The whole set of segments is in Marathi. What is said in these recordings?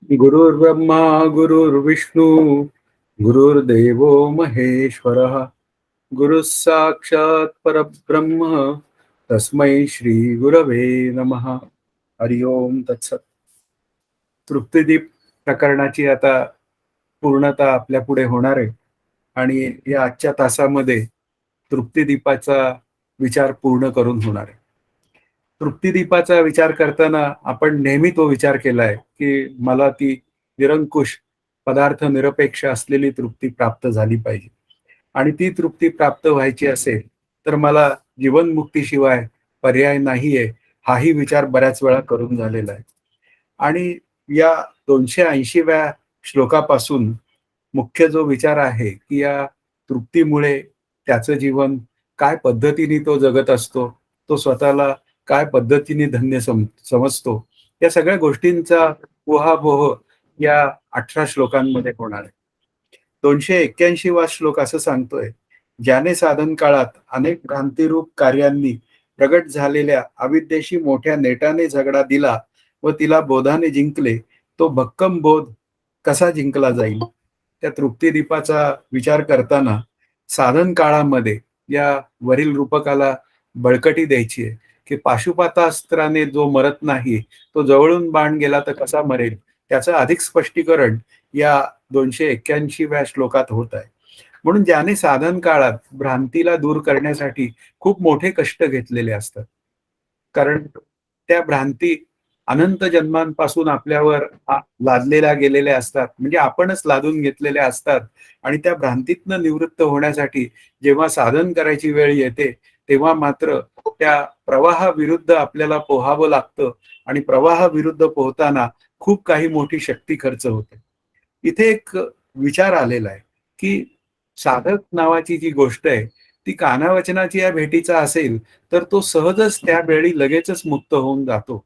गुरुर्ब्रह्मा गुरुर्विष्णू गुरुर्देवो महेश्वरः गुरुः साक्षात् परब्रह्म तस्मै श्री गुरवे नमः. हरि ओम तत्सत. तृप्तिदीप प्रकरणाची आता पूर्णता आपल्या पुढे होणार आहे आणि या आजच्या तासामध्ये तृप्तिदीपाचा विचार पूर्ण करून होणार आहे. तृप्तिदीपाचा विचार करताना आपण नेहमी तो विचार केलाय की मला ती निरंकुश पदार्थ निरपेक्ष असलेली तृप्ती प्राप्त झाली पाहिजे आणि ती तृप्ती प्राप्त व्हायची असेल तर मला जीवनमुक्तीशिवाय पर्याय नाहीये, हाही विचार बऱ्याच वेळा करून झालेला आहे. आणि या 280व्या श्लोकापासून मुख्य जो विचार आहे की या तृप्तीमुळे त्याचं जीवन काय पद्धतीने तो जगत असतो, तो स्वतःला काय पद्धतीने धन्य समजतो, या सगळ्या गोष्टींचा उहापोह या 18 श्लोकांमध्ये होणार आहे. 281वा श्लोक असं सांगतोय, ज्याने साधन काळात अनेक भ्रांतिरूप कार्यांनी प्रगट झालेल्या अविद्येशी मोठ्या नेटाने झगडा दिला व तिला बोधाने जिंकले, तो भक्कम बोध कसा जिंकला जाईल. त्या तृप्तिदीपाचा विचार करताना साधन काळामध्ये या वरील रूपकाला बळकटी द्यायची आहे की पाशुपातास्त्राने जो मरत नाही तो जवळून बाण गेला तर कसा मरेल, त्याचं अधिक स्पष्टीकरण या 281व्या श्लोकात होत आहे. म्हणून ज्याने साधन काळात भ्रांतीला दूर करण्यासाठी खूप मोठे कष्ट घेतलेले असतात, कारण त्या भ्रांती अनंत जन्मांपासून आपल्यावर लादलेल्या गेलेल्या असतात, म्हणजे आपणच लादून घेतलेल्या असतात. आणि त्या भ्रांतीतनं निवृत्त होण्यासाठी जेव्हा साधन करायची वेळ येते तेव्हा मात्र त्या प्रवाहाविरुद्ध आपल्याला पोहावं लागतं आणि प्रवाहाविरुद्ध पोहताना खूप काही मोठी शक्ती खर्च होते. इथे एक विचार आलेला आहे की साधक नावाची जी गोष्ट आहे ती कानावचनाची या भेटीचा असेल तर तो सहजच त्या वेळी लगेचच मुक्त होऊन जातो.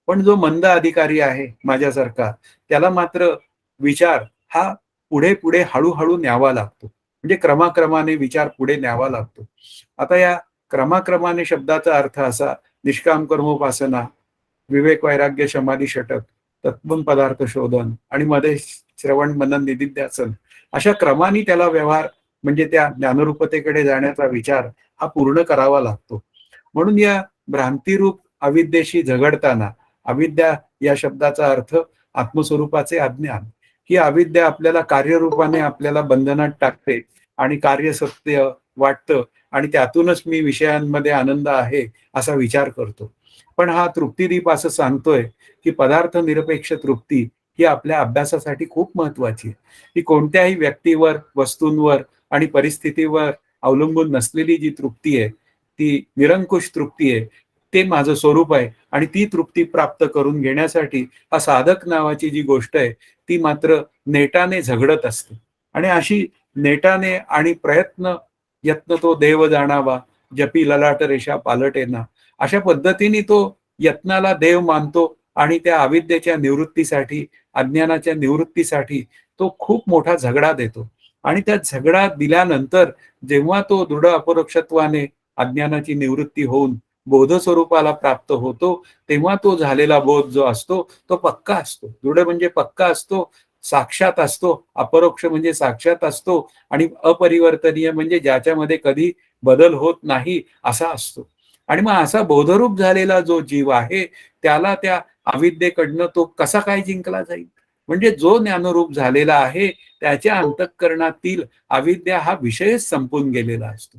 पण जो मंद अधिकारी आहे माझ्यासारखा, त्याला मात्र विचार हा पुढे पुढे हळूहळू न्यावा लागतो, म्हणजे क्रमाक्रमाने विचार पुढे न्यावा लागतो. आता या क्रमाक्रमाने शब्दाचा अर्थ असा: निष्काम कर्मोपासना, विवेक वैराग्य समाधी षटक, तत्त्वं पदार्थ शोधन आणि मध्ये श्रवण मनन निदिध्यासन, अशा क्रमाने त्याला व्यवहार म्हणजे त्या ज्ञानरूपतेकडे जाण्याचा विचार हा पूर्ण करावा लागतो. म्हणून या भ्रांतिरूप अविद्येशी झगडताना, अविद्या या शब्दाचा अर्थ आत्मस्वरूपाचे अज्ञान, ही अविद्या आपल्याला कार्यरूपाने आपल्याला बंधनात टाकते आणि कार्य सत्य वाटतं आणि त्यातूनच मी विषयांमध्ये आनंद आहे असा विचार करतो. पण हा तृप्तिदीप असं सांगतोय की पदार्थ निरपेक्ष तृप्ती ही आपल्या अभ्यासासाठी खूप महत्वाची आहे. ही कोणत्याही व्यक्तीवर, वस्तूंवर आणि परिस्थितीवर अवलंबून नसलेली जी तृप्ती आहे ती निरंकुश तृप्ती आहे. ते माझं स्वरूप आहे आणि ती तृप्ती प्राप्त करून घेण्यासाठी हा साधक नावाची जी गोष्ट आहे ती मात्र नेटाने झगडत असते. आणि अशी नेटाने आणि यत्न तो देव जाणावा, जपी ललाट रेषा पालटेना, अशा पद्धतीने तो यत्नाला देव मानतो आणि त्या अविद्येच्या निवृत्तीसाठी, अज्ञानाच्या निवृत्तीसाठी तो खूप मोठा झगडा देतो. आणि त्या झगडा दिल्यानंतर जेव्हा तो दृढ अपरोक्षत्वाने अज्ञानाची निवृत्ती होऊन बोध स्वरूपाला प्राप्त होतो, तेव्हा तो झालेला बोध जो असतो तो पक्का असतो. दृढ म्हणजे पक्का असतो, साक्षात असतो, अपरोक्ष म्हणजे साक्षात असतो आणि अपरिवर्तनीय म्हणजे ज्याच्यामध्ये कधी बदल होत नाही असा असतो. आणि मग असा बोधरूप झालेला जो जीव आहे त्याला त्या अविद्येकडनं तो कसा काय जिंकला जाईल. म्हणजे जो ज्ञानरूप झालेला आहे त्याच्या अंतःकरणातील अविद्या हा विषयच संपून गेलेला असतो.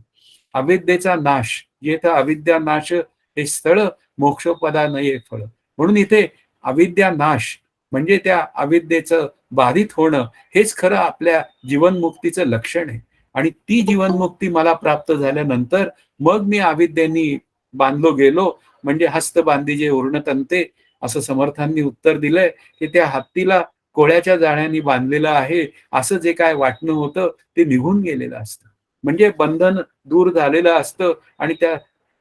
अविद्येचा नाश, जेथ अविद्या नाश हे स्थळ, मोक्षपदा नये फळ. म्हणून इथे अविद्या नाश म्हणजे त्या अविद्येचं बाधित होणं हेच खरं आपल्या जीवनमुक्तीचं लक्षण आहे. आणि ती जीवनमुक्ती मला प्राप्त झाल्यानंतर मग मी अविद्येनी बांधलो गेलो, म्हणजे हस्त बांधीजे उर्णतंते, असं समर्थांनी उत्तर दिलंय की त्या हत्तीला कोळ्याच्या जाळ्याने बांधलेलं आहे असं जे काय वाटणं होतं ते निघून गेलेलं असतं. म्हणजे बंधन दूर झालेलं असतं आणि त्या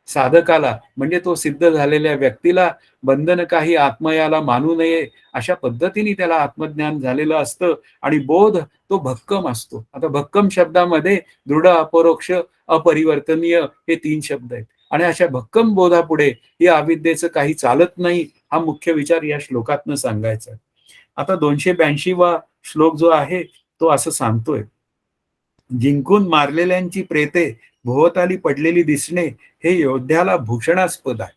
साधकाला म्हणजे तो सिद्ध झालेल्या व्यक्तीला बंधन काही आत्मयाला मानू नये अशा पद्धतीने त्याला आत्मज्ञान झालेलं असतं आणि बोध तो भक्कम असतो. आता भक्कम शब्दामध्ये दृढ, अपरोक्ष, अपरिवर्तनीय हे 3 शब्द आहेत आणि अशा भक्कम बोधापुढे या अविद्येचं काही चालत नाही, हा मुख्य विचार या श्लोकातनं सांगायचा आहे. आता 282वा श्लोक जो आहे तो असं सांगतोय, जिंकून मारलेल्यांची प्रेते भोवताली पडलेली दिसणे हे योद्ध्याला भूषणास्पद आहे.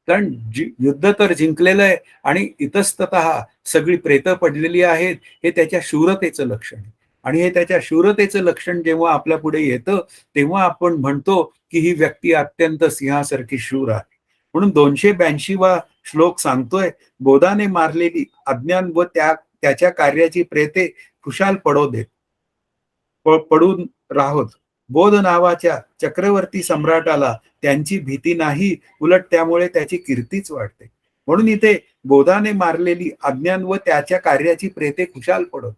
कारण युद्ध तर जिंकलेलं आहे आणि इतस्ततः सगळी प्रेतं पडलेली आहेत, हे त्याच्या शूरतेचं लक्षण आहे. आणि हे त्याच्या शूरतेचं लक्षण जेव्हा आपल्या पुढे येतं, तेव्हा आपण म्हणतो की ही व्यक्ती अत्यंत सिंहासारखी शूर आहे. म्हणून 282वा श्लोक सांगतोय, बोधाने मारलेली अज्ञान व त्याच्या कार्याची प्रेते खुशाल पडो देत, पडून राहोत. बोध नावाच्या चक्रवर्ती सम्राटाला त्यांची भीती नाही, उलट त्यामुळे त्याची कीर्तीच वाढते. म्हणून इथे बोधाने मारलेली अज्ञान व त्याच्या कार्याची प्रेते खुशाल पडो.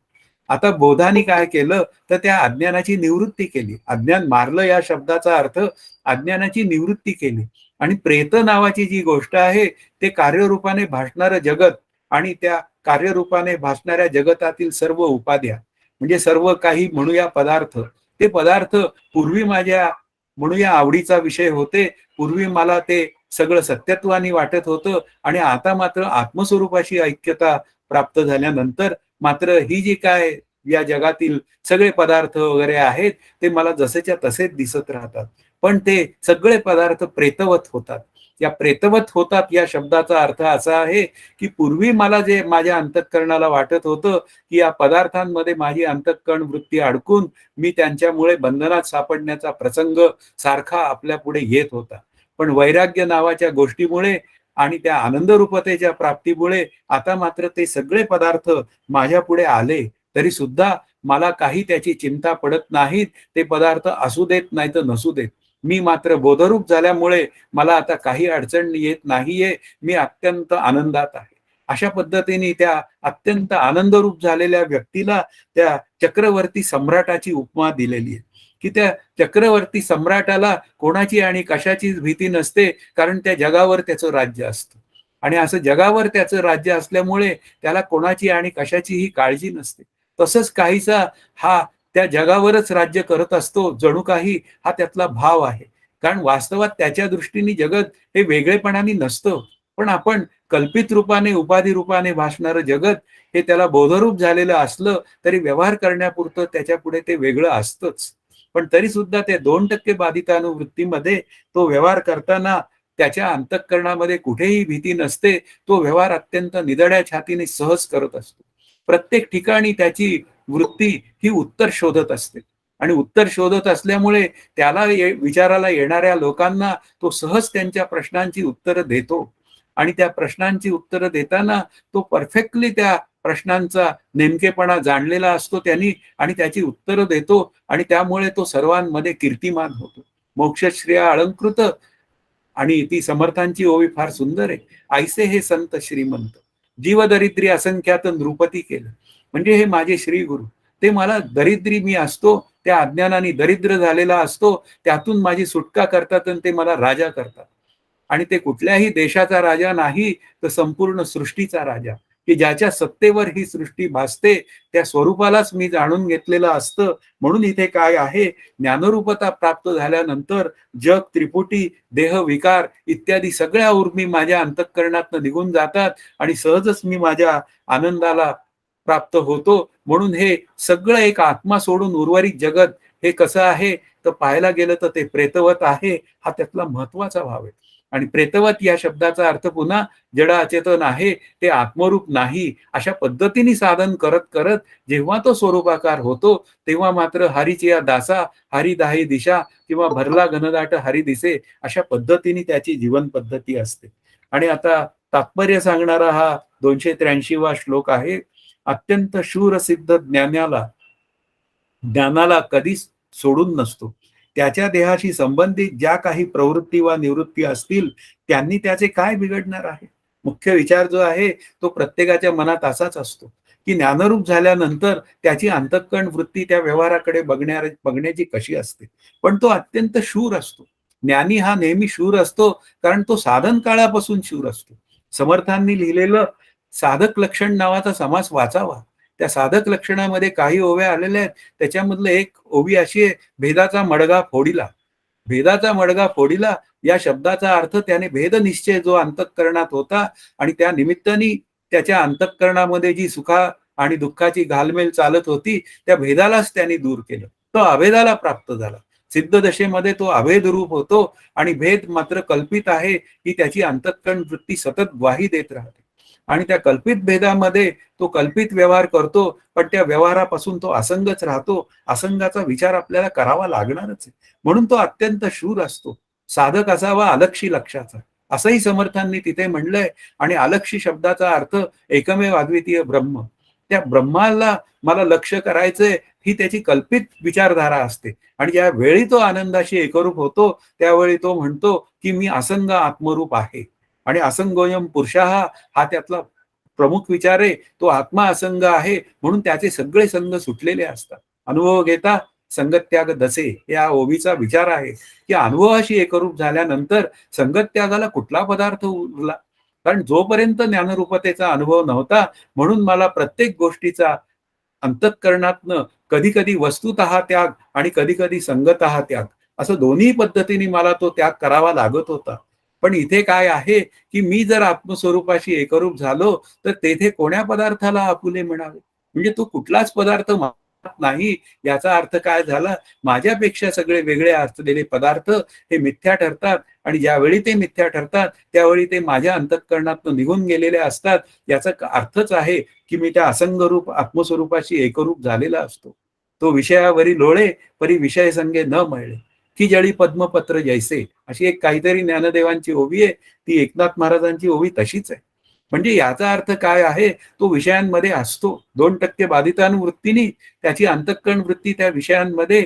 आता बोधाने काय केलं तर त्या अज्ञानाची निवृत्ती केली. अज्ञान मारलं या शब्दाचा अर्थ अज्ञानाची निवृत्ती केली. आणि प्रेत नावाची जी गोष्ट आहे ते कार्यरूपाने भासणारं जगत आणि त्या कार्यरूपाने भासणाऱ्या जगतातील सर्व उपाध्या म्हणजे सर्व काही म्हणूया पदार्थ, ते पदार्थ पूर्वी माझ्या म्हणूया आवडीचा विषय होते. पूर्वी मला ते सगळं सत्यत्वानी वाटत होतं आणि आता मात्र आत्मस्वरूपाशी ऐक्यता प्राप्त झाल्यानंतर मात्र ही जी काय या जगातील सगळे पदार्थ वगैरे आहेत ते मला जसेच्या तसेच दिसत राहतात. पण ते सगळे पदार्थ प्रेतवत होतात. या प्रेतवत होतात या शब्दाचा अर्थ असा आहे की पूर्वी मला जे माझ्या अंतःकरणाला वाटत होतं की या पदार्थांमध्ये माझी अंतःकरण वृत्ती अडकून मी त्यांच्यामुळे बंधनात सापडण्याचा प्रसंग सारखा आपल्या पुढे येत होता. पण वैराग्य नावाच्या गोष्टीमुळे आणि त्या आनंदरूपतेच्या प्राप्तीमुळे आता मात्र ते सगळे पदार्थ माझ्या पुढे आले तरी सुद्धा मला काही त्याची चिंता पडत नाहीत. ते पदार्थ असू देत नाही तर नसू देत. मी मात्र बोधरूप झाल्यामुळे मला आता काही अडचण येत नाहीये. मी अत्यंत आनंदात आहे. अशा पद्धतीने त्या अत्यंत आनंदरूप झालेल्या व्यक्तीला त्या चक्रवर्ती सम्राटाची उपमा दिलेली आहे की त्या चक्रवर्ती सम्राटाला कोणाची आणि कशाचीच भीती नसते, कारण त्या जगावर त्याचं राज्य असतं. आणि असं जगावर त्याचं राज्य असल्यामुळे त्याला कोणाची आणि कशाचीही काळजी नसते. तसंच काहीसा हा त्या जगावरच राज्य करत असतो, जणू काही हा त्यातला भाव आहे. कारण वास्तवात त्याच्या दृष्टीने जगत हे वेगळेपणाने नसतं, पण आपण कल्पित रूपाने उपाधी रूपाने भासणारं जगत हे त्याला बोधरूप झालेलं असलं तरी व्यवहार करण्यापुरतं त्याच्या पुढे ते वेगळं असतंच. पण तरी सुद्धा त्या 2% बाधितानुवृत्तीमध्ये तो व्यवहार करताना त्याच्या अंतःकरणामध्ये कुठेही भीती नसते. तो व्यवहार अत्यंत निधड्या छातीने सहज करत असतो. प्रत्येक ठिकाणी त्याची वृत्ती ही उत्तर शोधत असते आणि उत्तर शोधत असल्यामुळे त्याला विचाराला येणाऱ्या लोकांना तो सहज त्यांच्या प्रश्नांची उत्तरं देतो. आणि त्या प्रश्नांची उत्तरं देताना तो परफेक्टली त्या प्रश्नांचा नेमकेपणा जाणलेला असतो त्यांनी आणि त्याची उत्तरं देतो आणि त्यामुळे तो सर्वांमध्ये कीर्तिमान होतो. मोक्षश्रेया अलंकृत. आणि ती समर्थांची ओवी फार सुंदर आहे. ऐसे हे संत श्रीमंत जीवदरिद्री असंख्यात नृपती केलं. म्हणजे हे माझे श्री गुरु, ते मला दरिद्री मी असतो त्या अज्ञानाने दरिद्र झालेला असतो त्यातून माझी सुटका करतात आणि ते मला राजा करतात. आणि ते कुठल्याही देशाचा राजा नाही तर संपूर्ण सृष्टीचा राजा, की ज्याच्या सत्तेवर ही सृष्टी भासते त्या स्वरूपालाच मी जाणून घेतलेलं असतं. म्हणून इथे काय आहे, ज्ञानरूपता प्राप्त झाल्यानंतर जग, त्रिपुटी, देह, विकार इत्यादी सगळ्या उर्मी माझ्या अंतःकरणातनं निघून जातात आणि सहजच मी माझ्या आनंदाला प्राप्त होतो. म्हणून हे सगळं एक आत्मा सोडून उर्वरित जगत हे कसं आहे तर पाहायला गेलं तर ते प्रेतवत आहे. हा त्यातला महत्वाचा भाव आहे. आणि प्रेतवत या शब्दाचा अर्थ पुन्हा जड अचेतन आहे, ते आत्मरूप नाही. अशा पद्धतीने साधन करत करत जेव्हा तो स्वरूपाकार होतो तेव्हा मात्र हरीची या दासा हरी दाही दिशा किंवा भरला घनदाट हरी दिसे अशा पद्धतीने त्याची जीवन पद्धती असते. आणि आता तात्पर्य सांगणारा हा 283वा श्लोक आहे. अत्यंत शूर सिद्ध ज्ञानाला कधीच सोडून नसतो. त्याच्या देहाशी संबंधित ज्या काही प्रवृत्ती वा निवृत्ती असतील त्यांनी त्याचे काय बिघडणार आहे. मुख्य विचार जो आहे तो प्रत्येकाच्या मनात असाच असतो की ज्ञानरूप झाल्यानंतर त्याची अंतःकरण वृत्ती त्या व्यवहाराकडे बघण्याची कशी असते. पण तो अत्यंत शूर असतो. ज्ञानी हा नेहमी शूर असतो, कारण तो साधन काळापासून शूर असतो. समर्थांनी लिहिलेलं साधक लक्षण नावाचा समास वाचावा. त्या साधक लक्षणामध्ये काही ओव्या आलेल्या आहेत. त्याच्यामधलं एक ओवी अशी आहे, भेदाचा मडगा फोडिला. भेदाचा मडगा फोडिला या शब्दाचा अर्थ त्याने भेद निश्चय जो अंतःकरणात होता आणि त्या निमित्ताने त्याच्या अंतःकरणामध्ये जी सुखा आणि दुःखाची घालमेल चालत होती, त्या भेदालाच त्यांनी दूर केलं. तो अभेदाला प्राप्त झाला. सिद्ध दशेमध्ये तो अभेद रूप होतो आणि भेद मात्र कल्पित आहे, ही त्याची अंतःकरण वृत्ती सतत ग्वाही देत राहते. आणि त्या कल्पित भेदामध्ये तो कल्पित व्यवहार करतो, पण त्या व्यवहारापासून तो असंगच राहतो. असंगाचा विचार आपल्याला करावा लागणारच आहे. म्हणून तो अत्यंत शूर असतो. साधक असावा अलक्षी लक्षाचा, असंही समर्थांनी तिथे म्हणलंय. आणि अलक्षी शब्दाचा अर्थ एकमेव अद्वितीय ब्रह्म. त्या ब्रह्माला मला लक्ष करायचंय, ही त्याची कल्पित विचारधारा असते. आणि ज्या वेळी तो आनंदाशी एकरूप होतो, त्यावेळी तो म्हणतो की मी असंग आत्मरूप आहे. आणि असंगोयम पुरुषा हा त्यातला प्रमुख विचार आहे. तो आत्मा असंग आहे, म्हणून त्याचे सगळे संग सुटलेले असतात. अनुभव घेता संगत्याग दसे, या ओवीचा विचार आहे की अनुभवाशी एकरूप झाल्यानंतर संगत्यागाला कुठला पदार्थ उरला. कारण जोपर्यंत ज्ञानरूपतेचा अनुभव नव्हता, म्हणून मला प्रत्येक गोष्टीचा अंतःकरणातनं कधी कधी वस्तुतः त्याग आणि कधी कधी संगतः त्याग, असं दोन्ही पद्धतीने मला तो त्याग करावा लागत होता. पण इथे काय आहे की मी जर आत्मस्वरूपाशी एकरूप झालो, तर तेथे कोण्या पदार्थाला आपुले म्हणावे. म्हणजे तो कुठलाच पदार्थ नाही. याचा अर्थ काय झाला, माझ्यापेक्षा सगळे वेगळे असलेले पदार्थ हे मिथ्या ठरतात. आणि ज्यावेळी ते मिथ्या ठरतात, त्यावेळी ते माझ्या अंतःकरणातून निघून गेलेले असतात. याचा अर्थच आहे की मी त्या असंगरूप आत्मस्वरूपाशी एकरूप झालेला असतो. तो विषयावरी लोळे परी विषय संगे न मळले, की जळी पद्मपत्र जैसे, अशी एक काहीतरी ज्ञानदेवांची ओवी आहे. ती एकनाथ महाराजांची ओवी तशीच आहे. म्हणजे याचा अर्थ काय आहे, तो विषयांमध्ये असतो. 2% बाधितानुवृत्तीने त्याची अंतःकरण वृत्ती त्या विषयांमध्ये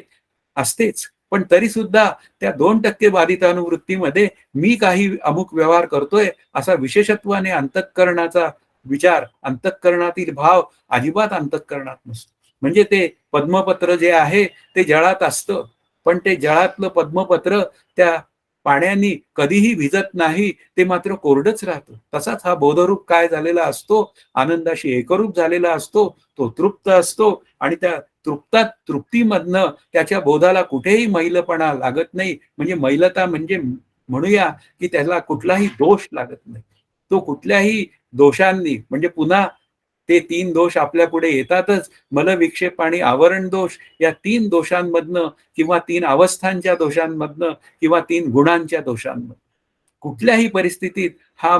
असतेच. पण तरी सुद्धा त्या 2% बाधितानुवृत्तीमध्ये मी काही अमुक व्यवहार करतोय असा विशेषत्वाने अंतःकरणाचा विचार, अंतःकरणातील भाव अजिबात अंतःकरणात नसतो. म्हणजे ते पद्मपत्र जे आहे ते जळात असतं, पण ते जळातलं पद्मपत्र त्या पाण्याने कधीही भिजत नाही, ते मात्र कोरडच राहतं. तसाच हा बोधरूप काय झालेला असतो, आनंदाशी एकरूप झालेला असतो. तो तृप्त असतो आणि त्या तृप्तीमधनं त्याच्या बोधाला कुठेही मैलपणा लागत नाही. म्हणजे मैलता म्हणजे म्हणूया की त्याला कुठलाही दोष लागत नाही. तो कुठल्याही दोषांनी, म्हणजे पुन्हा ते 3 दोष आपल्या पुढे येतातच. मलविक्षेप आणि आवरण दोष, या 3 दोषांमधनं किंवा 3 अवस्थांच्या दोषांमधनं किंवा 3 गुणांच्या दोषांमधनं कुठल्याही परिस्थितीत हा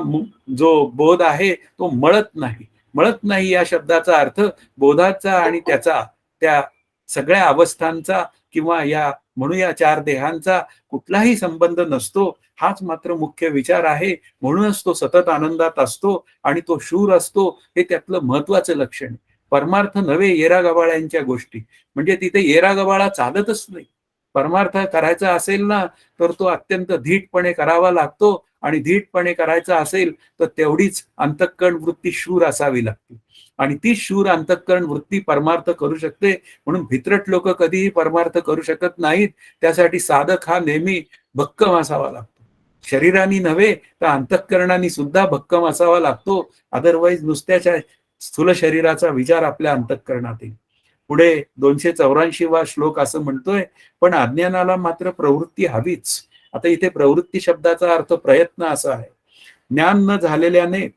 जो बोध आहे तो मळत नाही. मळत नाही या शब्दाचा अर्थ बोधाचा आणि त्याचा, त्या सगळ्या अवस्थांचा किंवा या म्हणूया 4 देहांचा कुठलाही संबंध नसतो. हाच मात्र मुख्य विचार आहे. म्हणूनच तो सतत आनंदात असतो आणि तो शूर असतो. हे त्यातलं महत्वाचं लक्षण. परमार्थ नव्हे येरागबाळ्यांच्या गोष्टी. म्हणजे तिथे येरागबाळा चालतच नाही. परमार्थ करायचा असेल ना, तर तो अत्यंत धीटपणे करावा लागतो. आणि धीटपणे करायचा असेल तर तेवढीच अंतःकरण वृत्ती शूर असावी लागते. आणि ती शूर अंतःकरण वृत्ती परमार्थ करू शकते. म्हणून भित्रट लोक कधीही परमार्थ करू शकत नाहीत. त्यासाठी साधक हा नेहमी भक्कम असावा लागतो. शरीरानी नव्हे तर अंतःकरणाने सुद्धा भक्कम असावा लागतो. अदरवाईज नुसत्याच्या स्थूल शरीराचा विचार आपल्या अंतःकरणात येईल. पुढे 284वा श्लोक असं म्हणतोय, पण अज्ञानाला मात्र प्रवृत्ती हवीच. आता इथे प्रवृत्ती शब्दाचा अर्थ प्रयत्न असा आहे. ज्ञान न झालेल्याने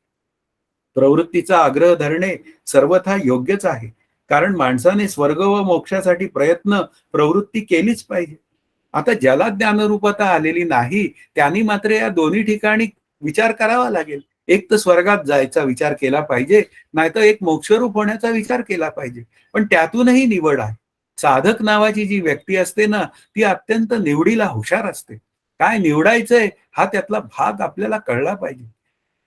प्रवृत्तीचा आग्रह धरणे सर्वथा योग्यच आहे. कारण माणसाने स्वर्ग व मोक्षासाठी प्रयत्न प्रवृत्ती केलीच पाहिजे. आता ज्याला ज्ञानरूपता आलेली नाही, त्यांनी मात्र या दोन्ही ठिकाणी विचार करावा लागेल. एक तर स्वर्गात जायचा विचार केला पाहिजे, नाहीतर एक मोक्षरूप होण्याचा विचार केला पाहिजे. पण त्यातूनही निवड आहे. साधक नावाची जी व्यक्ती असते ना, ती अत्यंत निवडीला हुशार असते. काय निवडायचंय हा त्यातला भाग आपल्याला कळला पाहिजे.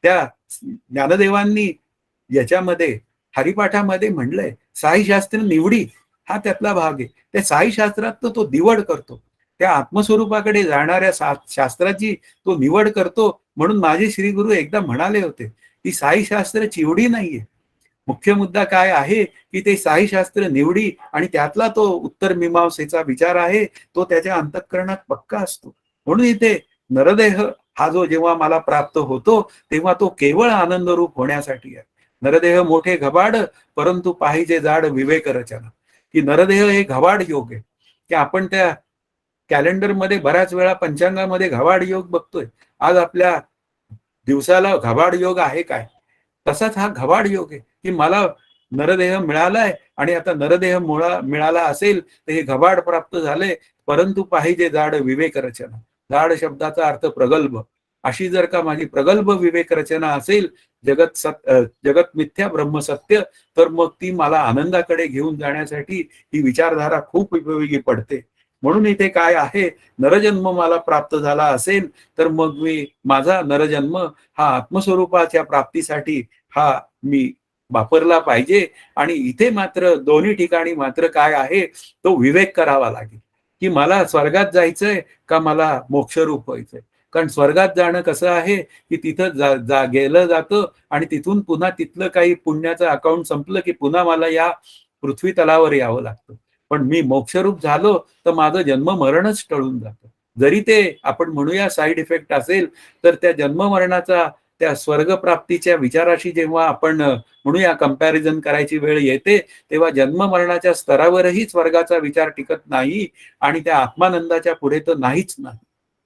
त्या ज्ञानदेवांनी याच्यामध्ये हरिपाठामध्ये म्हणलंय, साईशास्त्र निवडी हा त्यातला भाग आहे. त्या साईशास्त्रात तो निवड करतो. त्या आत्मस्वरूपाकडे जाणाऱ्या शास्त्राची तो निवड करतो. म्हणून माझे श्री गुरु एकदा म्हणाले होते की साईशास्त्र चिवडी नाहीये. मुख्य मुद्दा काय आहे की ते साईशास्त्र निवडी आणि त्यातला तो उत्तर मीमांसेचा विचार आहे, तो त्याच्या अंतःकरणात पक्का असतो. म्हणून इथे नरदेह हा जो जेव्हा मला प्राप्त होतो, तेव्हा तो केवळ आनंदरूप होण्यासाठी आहे. नरदेह मोठे घबाड, परंतु पाहिजे जाड विवेक रचना. की नरदेह हे घबाड योग आहे. की आपण त्या कॅलेंडरमध्ये बऱ्याच वेळा पंचांगामध्ये घबाड योग बघतोय. आज आपल्या दिवसाला घबाड योग आहे काय? तसाच हा घबाड योग आहे, की मला नरदेह मिळालाय आणि आता नरदेह मिळाला असेल तर हे घबाड प्राप्त झाले, परंतु पाहिजे जाड विवेक रचना. जाड शब्दाचा अर्थ प्रगल्भ. अशी जर का माझी प्रगल्भ विवेक रचना असेल, जगत मिथ्या ब्रह्म सत्य, तर मग ती मला आनंदाकडे घेऊन जाण्यासाठी ही विचारधारा खूप उपयोगी पडते. म्हणून इथे काय आहे, नरजन्म मला प्राप्त झाला असेल तर मग मी माझा नरजन्म हा आत्मस्वरूपाच्या प्राप्तीसाठी हा मी वापरला पाहिजे. आणि इथे मात्र दोन्ही ठिकाणी मात्र काय आहे, तो विवेक करावा लागेल, की मला स्वर्गात जायचंय का मला मोक्षरूप व्हायचंय. कारण स्वर्गात जाणं कसं आहे, की तिथं गेलं जातं आणि तिथून पुन्हा तिथलं काही पुण्याचं अकाउंट संपलं की पुन्हा मला या पृथ्वी तलावर यावं लागतं. पण मी मोक्षरूप झालो तर माझं जन्म मरणच टळून जातं. जरी ते आपण म्हणूया साईड इफेक्ट असेल, तर त्या जन्म मरणाचा त्या स्वर्गप्राप्तीच्या विचाराशी जेव्हा आपण म्हणूया कंपॅरिझन करायची वेळ येते, तेव्हा जन्म मरणाच्या स्तरावरही स्वर्गाचा विचार टिकत नाही आणि त्या आत्मानंदाच्या पुढे तर नाहीच नाही.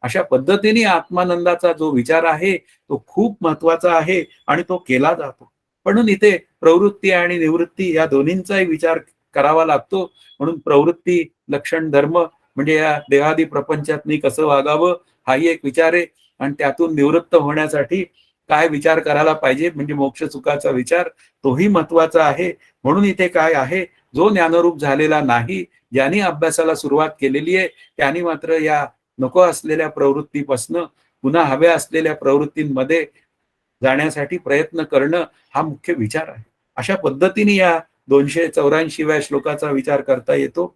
अशा पद्धतीने आत्मानंदाचा जो विचार आहे तो खूप महत्वाचा आहे आणि तो केला जातो. म्हणून इथे प्रवृत्ती आणि निवृत्ती या दोन्हींचाही विचार करावा लागतो. म्हणून प्रवृत्ती लक्षण धर्म म्हणजे या देहादी प्रपंचात मी कसं वागावं हाही एक विचार आहे. आणि त्यातून निवृत्त होण्यासाठी काय विचार करायला पाहिजे म्हणजे मोक्ष सुखाचा विचार, तोही महत्वाचा आहे. म्हणून इथे काय आहे, जो ज्ञानरूप झालेला नाही, ज्यांनी अभ्यासाला सुरुवात केलेली आहे, त्यांनी मात्र या नको असलेल्या प्रवृत्तीपासनं पुन्हा हव्या असलेल्या प्रवृत्तींमध्ये जाण्यासाठी प्रयत्न करणं हा मुख्य विचार आहे. अशा पद्धतीने या 284व्या श्लोकाचा विचार करता येतो.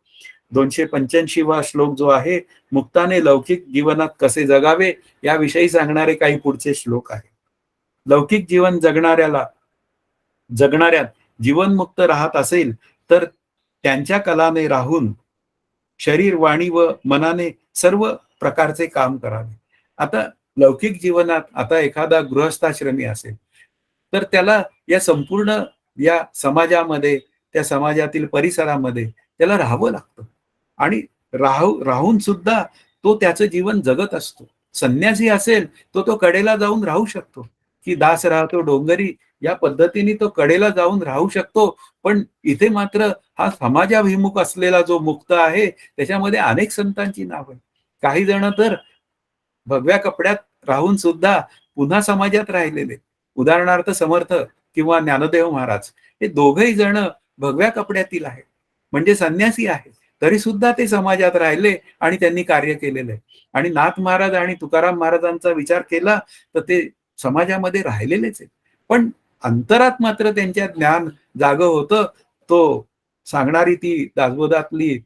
285वा श्लोक जो आहे, मुक्ताने लौकिक जीवनात कसे जगावे याविषयी सांगणारे काही पुढचे श्लोक आहे. लौकिक जीवन जगणाऱ्यात जीवनमुक्त राहत असेल तर त्यांच्या कलाने राहून शरीर, वाणी व मनाने सर्व प्रकारचे काम करावे. आता लौकिक जीवनात आता एखादा गृहस्थाश्रमी असेल, तर त्याला या संपूर्ण या समाजामध्ये, त्या समाजातील परिसरामध्ये त्याला राहावं लागतं. आणि राहून सुद्धा तो त्याचं जीवन जगत असतो. संन्यासी असेल, तो कडेला जाऊन राहू शकतो, की दास राहतो डोंगरी या पद्धतीने तो कडेला जाऊन राहू शकतो. पण इथे मात्र हा समाजाभिमुख असलेला जो मुक्त आहे, त्याच्यामध्ये अनेक संतांची नावं आहेत. काही जण तर भगव्या कपड्यात राहून सुद्धा पुन्हा समाजात राहिलेले. उदाहरणार्थ समर्थ किंवा ज्ञानदेव महाराज हे दोघही जण भगव्या कपड्यातील आहेत. म्हणजे संन्यासी आहेत. तरी सुद्धा ते समाजात राहिले आणि त्यांनी कार्य केलेलं आहे. आणि नाथ महाराज आणि तुकाराम महाराजांचा विचार केला तर ते समाजामध्ये राहिलेलेच आहेत. पण अंतरात मात्र त्यांच्या ज्ञान जागं होतं. तो सांगणारी ती दासबोधातली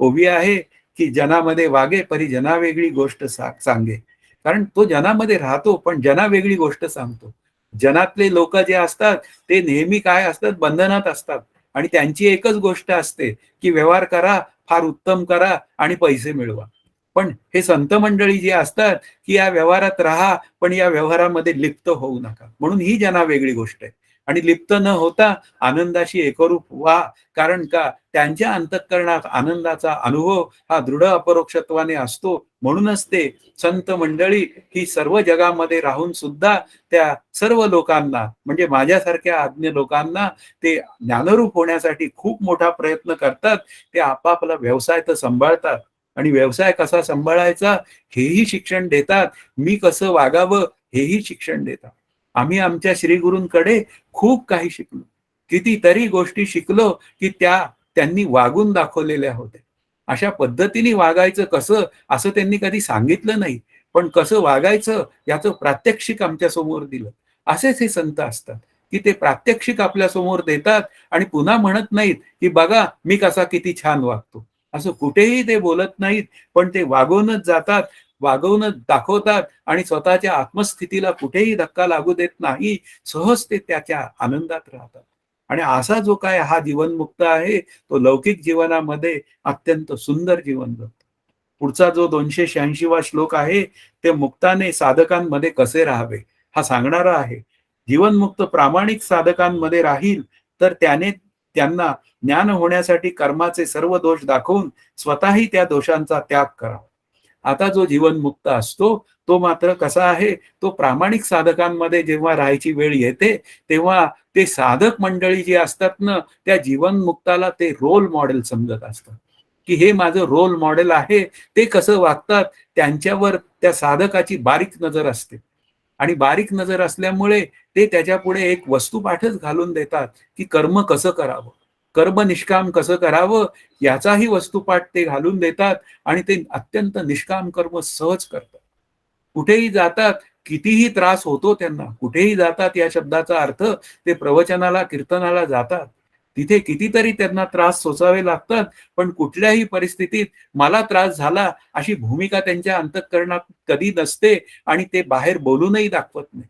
ओवी आहे, की जनामध्ये वागे परी जना वेगळी गोष्ट सांगे. कारण तो जनामध्ये राहतो पण जना वेगळी गोष्ट सांगतो. जनातले लोक जे असतात ते नेहमी काय असतात, बंधनात असतात. आणि त्यांची एकच गोष्ट असते की व्यवहार करा, फार उत्तम करा आणि पैसे मिळवा. पण हे संत मंडळी जी असतात की या व्यवहारात राहा पण या व्यवहारामध्ये लिप्त होऊ नका. म्हणून ही जना वेगळी गोष्ट आहे. आणि लिप्त न होता आनंदाशी एकरूप व्हा. कारण का, त्यांच्या अंतःकरणात आनंदाचा अनुभव हा दृढ अपरोक्षत्वाने असतो. म्हणूनच ते संत मंडळी ही सर्व जगामध्ये राहून सुद्धा त्या सर्व लोकांना म्हणजे माझ्यासारख्या आज्ञ लोकांना ते ज्ञानरूप होण्यासाठी खूप मोठा प्रयत्न करतात. ते आपापला व्यवसाय तर सांभाळतात आणि व्यवसाय कसा सांभाळायचा हेही शिक्षण देतात. मी कसं वागावं हेही शिक्षण देतात. आम्ही आमच्या श्रीगुरूंकडे खूप काही शिकलो. कितीतरी गोष्टी शिकलो की त्यांनी वागून दाखवलेल्या होत्या. अशा पद्धतीने वागायचं कसं असं त्यांनी कधी सांगितलं नाही. पण कसं वागायचं याचं प्रात्यक्षिक आमच्या समोर दिलं. असेच हे संत असतात की ते प्रात्यक्षिक आपल्या समोर देतात आणि पुन्हा म्हणत नाहीत की बघा मी कसा किती छान वागतो. असं कुठेही ते बोलत नाहीत. पण ते वागवूनच जातात, वागवूनच दाखवतात आणि स्वतःच्या आत्मस्थितीला कुठेही धक्का लागू देत नाही. सहज ते त्याच्या आनंदात राहतात. आणि असा जो काय हा जीवनमुक्त आहे तो लौकिक जीवनामध्ये अत्यंत सुंदर जीवन जगतो. पुढचा जो 286वा श्लोक आहे ते मुक्ताने साधकांमध्ये कसे राहावे हा सांगणारा आहे. जीवनमुक्त प्रामाणिक साधकांमध्ये राहील तर त्यांना ज्ञान होण्यासाठी कर्माचे सर्व दोष दाखवून स्वतःही त्या दोषांचा त्याग करावा. आता जो जीवनमुक्त असतो तो मात्र कसा आहे, तो प्रामाणिक साधकांमध्ये जेव्हा राहायची वेळ येते, तेव्हा ते साधक मंडळी जी असतात ना, त्या जीवनमुक्ताला ते रोल मॉडेल समजत असतात, की हे माझं रोल मॉडेल आहे. ते कसं वागतात, त्यांच्यावर त्या साधकाची बारीक नजर असते. आणि बारीक नजर असल्यामुळे ते त्याच्यापुढे एक वस्तुपाठच घालून देतात, की कर्म कसं करावं, कर्म निष्काम कसं करावं, याचाही वस्तुपाठ ते घालून देतात आणि ते अत्यंत निष्काम कर्म सहज करतात. कुठेही जातात, कितीही त्रास होतो त्यांना, कुठेही जातात या शब्दाचा अर्थ ते प्रवचनाला, कीर्तनाला जातात. तिथे कितीतरी त्यांना त्रास सोसावे लागतात, पण कुठल्याही परिस्थितीत मला त्रास झाला अशी भूमिका त्यांच्या अंतःकरणात कधी नसते आणि ते बाहेर बोलूनही दाखवत नाही.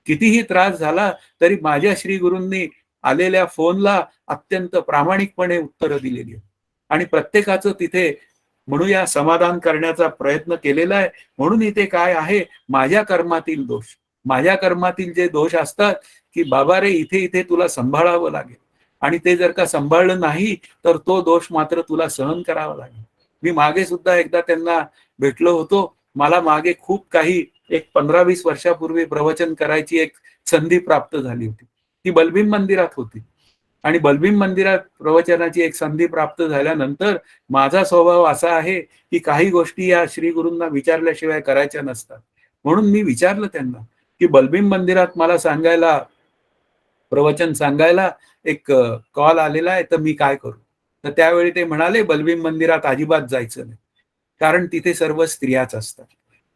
कितीही त्रास झाला तरी माझ्या श्री गुरूंनी आलेल्या फोनला अत्यंत प्रामाणिकपणे उत्तरं दिलेली आहेत. आणि प्रत्येकाचं तिथे म्हणूया समाधान करण्याचा प्रयत्न केलेला आहे. म्हणून इथे काय आहे, माझ्या कर्मातील दोष, माझ्या कर्मातील जे दोष असतात, की बाबा रे इथे इथे तुला सांभाळावं लागेल आणि ते जर का सांभाळलं नाही तर तो दोष मात्र तुला सहन करावा लागेल. मी मागे सुद्धा एकदा त्यांना भेटलो होतो. मला मागे खूप काही एक 15-20 वर्षापूर्वी प्रवचन करायची एक संधी प्राप्त झाली होती. ती बलबीम मंदिरात होती. आणि बलबीम मंदिरात प्रवचनाची एक संधी प्राप्त झाल्यानंतर माझा स्वभाव असा आहे, की काही गोष्टी या श्री गुरूंना विचारल्याशिवाय करायच्या नसतात. म्हणून मी विचारलं त्यांना, की बलबीम मंदिरात मला सांगायला प्रवचन सांगायला एक कॉल आलेला आहे, तर मी काय करू? तर त्यावेळी ते म्हणाले, "बलबीम मंदिरात अजिबात जायचं नाही. कारण तिथे सर्व स्त्रियाच असतात."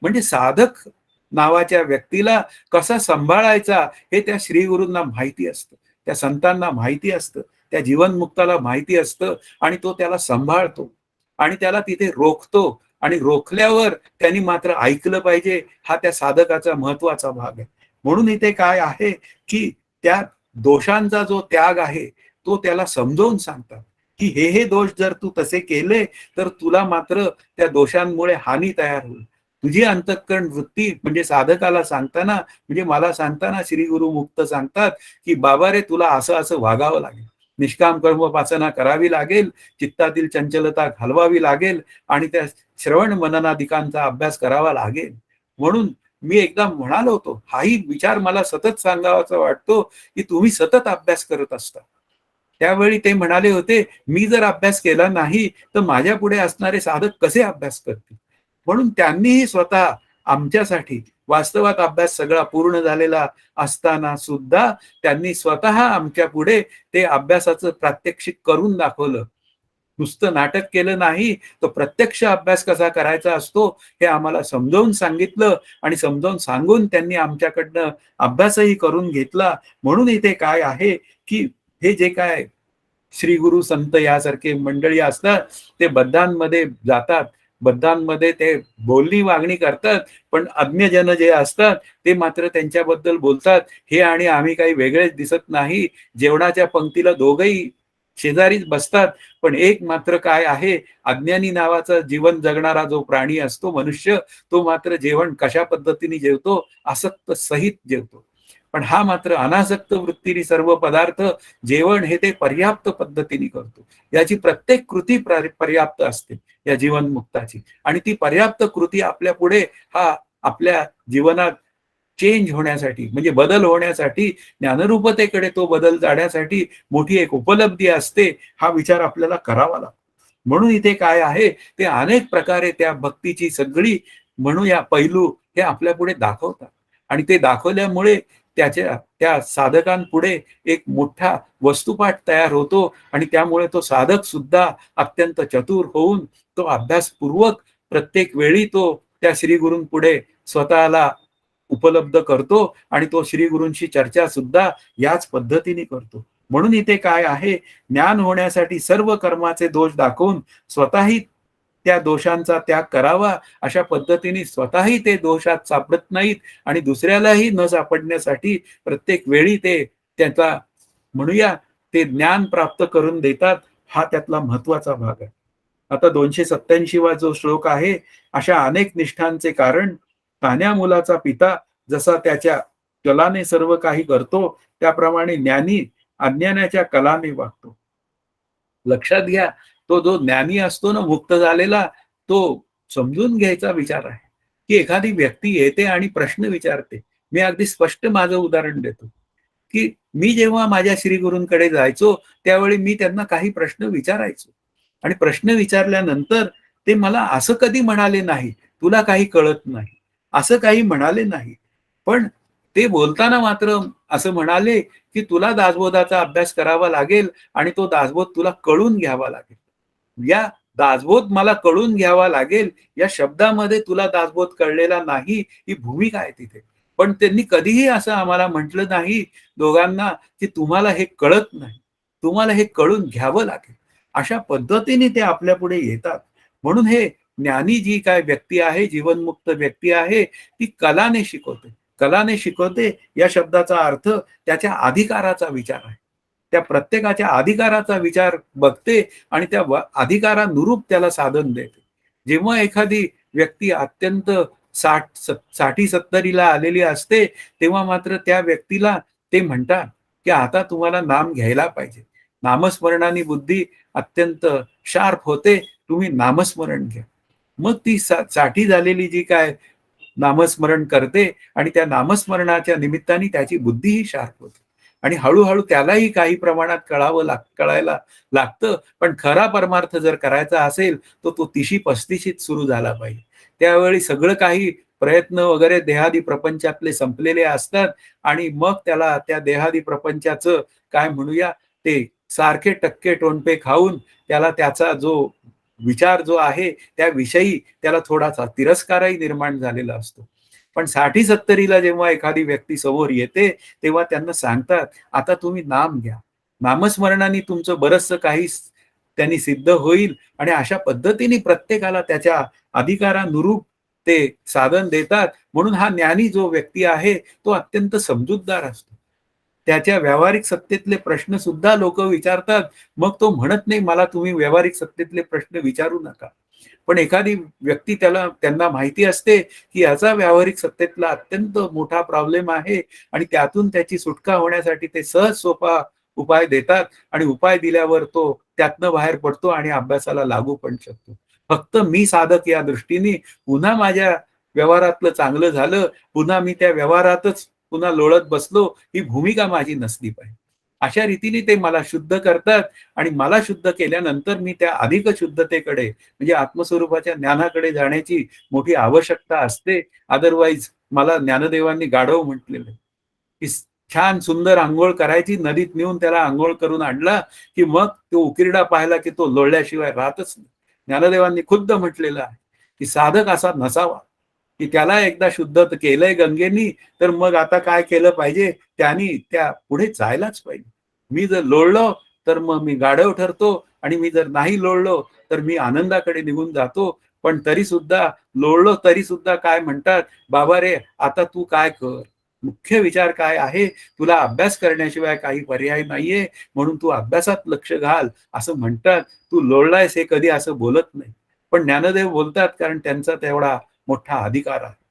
म्हणजे साधक नावाच्या व्यक्तीला कसा सांभाळायचा हे त्या श्री गुरूंना माहिती असतं. त्या संतांना माहिती असतं. त्या जीवनमुक्ताला माहिती असतं आणि तो त्याला सांभाळतो आणि त्याला तिथे रोखतो आणि रोखल्यावर त्यांनी मात्र ऐकलं पाहिजे, हा त्या साधकाचा महत्वाचा भाग आहे. म्हणून इथे काय आहे, की त्या दोषांचा जो त्याग आहे, तो त्याला समजावून सांगतात, की हे दोष जर तू तसे केले, तर तुला मात्र त्या दोषांमुळे हानी तयार होईल. तुझी अंतःकरण वृत्ती म्हणजे साधकाला सांगताना, म्हणजे मला सांगताना श्री गुरु मुक्त सांगतात, की "बाबा रे, तुला असं-असं वागावं लागेल. निष्काम कर्मोपासना करावी लागेल, चित्तातील चंचलता घालवावी लागेल आणि त्या श्रवण मननादिकांचा अभ्यास करावा लागेल." म्हणून मी एकदा म्हणालो होतो, हाही विचार मला सतत सांगावासा वाटतो, की तुम्ही सतत अभ्यास करत असता. त्यावेळी ते म्हणाले होते, "मी जर अभ्यास केला नाही, तर माझ्यापुढे असणारे साधक कसे अभ्यास करतील?" म्हणून त्यांनीही स्वतः आमच्यासाठी वास्तवात अभ्यास सगळा पूर्ण झालेला असताना सुद्धा त्यांनी स्वतः आमच्यापुढे ते अभ्यासाचं प्रात्यक्षिक करून दाखवलं. नुसतं नाटक केलं नाही, तर प्रत्यक्ष अभ्यास कसा करायचा असतो हे आम्हाला समजावून सांगितलं आणि समजावून सांगून त्यांनी आमच्याकडनं अभ्यासही करून घेतला. म्हणून इथे काय आहे, की हे जे काय श्री गुरु संत यासारखे मंडळी असतात, ते बद्धांमध्ये जातात. बद्धांमध्ये ते बोलणी वागणी करतात, पण अज्ञजन जे असतात, ते मात्र त्यांच्याबद्दल बोलतात, "हे आणि आम्ही काही वेगळेच दिसत नाही." जेवणाच्या पंक्तीला दोघंही शेजारीच बसतात, पण एक मात्र काय आहे, अज्ञानी नावाचा जीवन जगणारा जो प्राणी असतो मनुष्य, तो मात्र जेवण कशा पद्धतीने जेवतो, आसक्त सहित जेवतो. पण हा मात्र अनासक्त वृत्तीने सर्व पदार्थ जेवण हे ते पर्याप्त पद्धतीने करतो. याची प्रत्येक कृती पर्याप्त असते या जीवनमुक्ताची आणि ती पर्याप्त कृती आपल्या पुढे हा आपल्या जीवनात चेंज होण्यासाठी म्हणजे बदल होण्यासाठी ज्ञानरूपतेकडे तो बदल जाण्यासाठी मोठी एक उपलब्धी असते. हा विचार आपल्याला करावा लागतो. म्हणून इथे काय आहे, ते अनेक प्रकारे त्या भक्तीची सगळी म्हणूया पैलू हे आपल्यापुढे दाखवतात आणि ते दाखवल्यामुळे त्याच्या त्या साधकांपुढे एक मोठा वस्तुपाठ तयार होतो आणि त्यामुळे तो साधक सुद्धा अत्यंत चतुर होऊन तो अभ्यासपूर्वक प्रत्येक वेळी तो त्या श्री गुरूंपुढे स्वतःला उपलब्ध करतो आणि तो श्री गुरूंशी चर्चा सुद्धा याच पद्धतीने करतो. म्हणून इथे काय आहे, ज्ञान होण्यासाठी सर्व कर्माचे दोष दाखवून स्वतःही त्या दोषांचा त्याग करावा, अशा पद्धतीने स्वतःही ते दोषात सापडत नाहीत आणि दुसऱ्यालाही न सापडण्यासाठी प्रत्येक वेळी ते त्याचा म्हणूया ते ज्ञान प्राप्त करून देतात. हा त्यातला महत्वाचा भाग आहे. आता 287 वा जो श्लोक आहे, अशा अनेक निष्ठांचे कारण तान्ह्या मुलाचा पिता जसा त्याच्या कलाने सर्व काही करतो, त्याप्रमाणे ज्ञानी अज्ञानाच्या कलाने वागतो. लक्षात घ्या, तो जो ज्ञानी असतो ना मुक्त झालेला, तो समजून घ्यायचा विचार आहे. की एखादी व्यक्ती येते आणि प्रश्न विचारते. मी अगदी स्पष्ट माझं उदाहरण देतो, की मी जेव्हा माझ्या श्रीगुरूंकडे जायचो, त्यावेळी मी त्यांना काही प्रश्न विचारायचो आणि प्रश्न विचारल्यानंतर ते मला असं कधी म्हणाले नाही, "तुला काही कळत नाही." असं काही म्हणाले नाही. पण ते बोलताना मात्र असं म्हणाले, की "तुला दासबोधाचा अभ्यास करावा लागेल आणि तो दासबोध तुला कळून घ्यावा लागेल." या दासबोध मला कळून घ्यावा लागेल, या शब्दामध्ये तुला दासबोध कळलेला नाही, ही भूमिका आहे तिथे. पण त्यांनी कधीही असं आम्हाला म्हटलं नाही दोघांना, की तुम्हाला हे कळत नाही. तुम्हाला हे कळून घ्यावं लागेल. अशा पद्धतीने ते आपल्यापुढे येतात. म्हणून हे ज्ञानी जी काय व्यक्ती आहे, जीवनमुक्त व्यक्ती आहे, ती कलाने शिकवते. कलाने शिकवते या शब्दाचा अर्थ त्याच्या अधिकाराचा विचार आहे. त्या प्रत्येकाच्या अधिकाराचा विचार बघते आणि त्या अधिकारानुरूप त्याला साधन देते. जेव्हा एखादी व्यक्ती अत्यंत 60-70ला आलेली असते, तेव्हा मात्र त्या व्यक्तीला ते म्हणतात, की आता तुम्हाला नाम घ्यायला पाहिजे. नामस्मरणाने बुद्धी अत्यंत शार्प होते. तुम्ही नामस्मरण घ्या. मग ती 60 झालेली जी काय नामस्मरण करते आणि त्या नामस्मरणाच्या निमित्ताने त्याची बुद्धीही शार्प होते. आणि हळू-हळू त्यालाही काही प्रमाणात कळायला लागतं. पण खरा परमार्थ जर करायचा असेल, तर तो 30शी-35शीत सुरू झाला पाहिजे. त्यावेळी सगळं काही प्रयत्न वगैरे देहादी प्रपंचातले संपलेले असतात आणि मग त्याला त्या देहादी प्रपंचाचं काय म्हणूया, ते सारखे टक्के टोणपे खाऊन त्याला त्याचा जो विचार जो आहे, त्याविषयी त्याला थोडासा तिरस्कारही निर्माण झालेला असतो. पण 60-70ला जेव्हा एखादी व्यक्ती समोर येते, तेव्हा त्यांना सांगतात, "आता तुम्ही नाम घ्या. नामस्मरणाने तुमचं बरचसं काही त्यांनी सिद्ध होईल." आणि अशा पद्धतीने प्रत्येकाला त्याच्या अधिकारानुरूप ते साधन देतात. म्हणून हा ज्ञानी जो व्यक्ती आहे, तो अत्यंत समजूतदार असतो. त्याच्या व्यावहारिक सत्तेतले प्रश्न सुद्धा लोकं विचारतात. मग तो म्हणत नाही, "मला तुम्ही व्यावहारिक सत्तेतले प्रश्न विचारू नका." पण एखादी व्यक्ती त्यांना माहिती असते, की याचा व्यावहारिक सत्तेतला अत्यंत मोठा प्रॉब्लेम आहे आणि त्यातून त्याची सुटका होण्यासाठी ते सहज सोपा उपाय देतात आणि उपाय दिल्यावर तो त्यातनं बाहेर पडतो आणि अभ्यासाला लागू पण शकतो. फक्त मी साधक या दृष्टीने पुन्हा माझ्या व्यवहारातलं चांगलं झालं, पुन्हा मी त्या व्यवहारातच पुन्हा लोळत बसलो, ही भूमिका माझी नसली पाहिजे. अशा रीतीने ते मला शुद्ध करतात आणि मला शुद्ध केल्यानंतर मी त्या अधिक शुद्धतेकडे म्हणजे आत्मस्वरूपाच्या ज्ञानाकडे जाण्याची मोठी आवश्यकता असते. अदरवाईज मला ज्ञानदेवांनी गाढव म्हटलेलं आहे, की छान सुंदर अंघोळ करायची, नदीत नेऊन त्याला अंघोळ करून आणला, की मग तो उकिरडा पाहिला, की तो लोळल्याशिवाय राहतच नाही. ज्ञानदेवांनी खुद्द म्हटलेलं आहे, की साधक असा नसावा, की त्याला एकदा शुद्ध केलंय गंगेनी, तर मग आता काय केलं पाहिजे, त्यानी त्या पुढे जायलाच पाहिजे. मी जर लोळलो, तर मग मी गाढव ठरतो आणि मी जर नाही लोळलो, तर मी आनंदाकडे निघून जातो. पण तरी सुद्धा लोळलो तरी सुद्धा काय म्हणतात, "बाबा रे, आता तू काय कर. मुख्य विचार काय आहे, तुला अभ्यास करण्याशिवाय काही पर्याय नाहीये, म्हणून तू अभ्यासात लक्ष घाल." असं म्हणतात. तू लोळलायस हे कधी असं बोलत नाही. पण ज्ञानदेव बोलतात कारण त्यांचा तेवढा मोठा अधिकार आहे.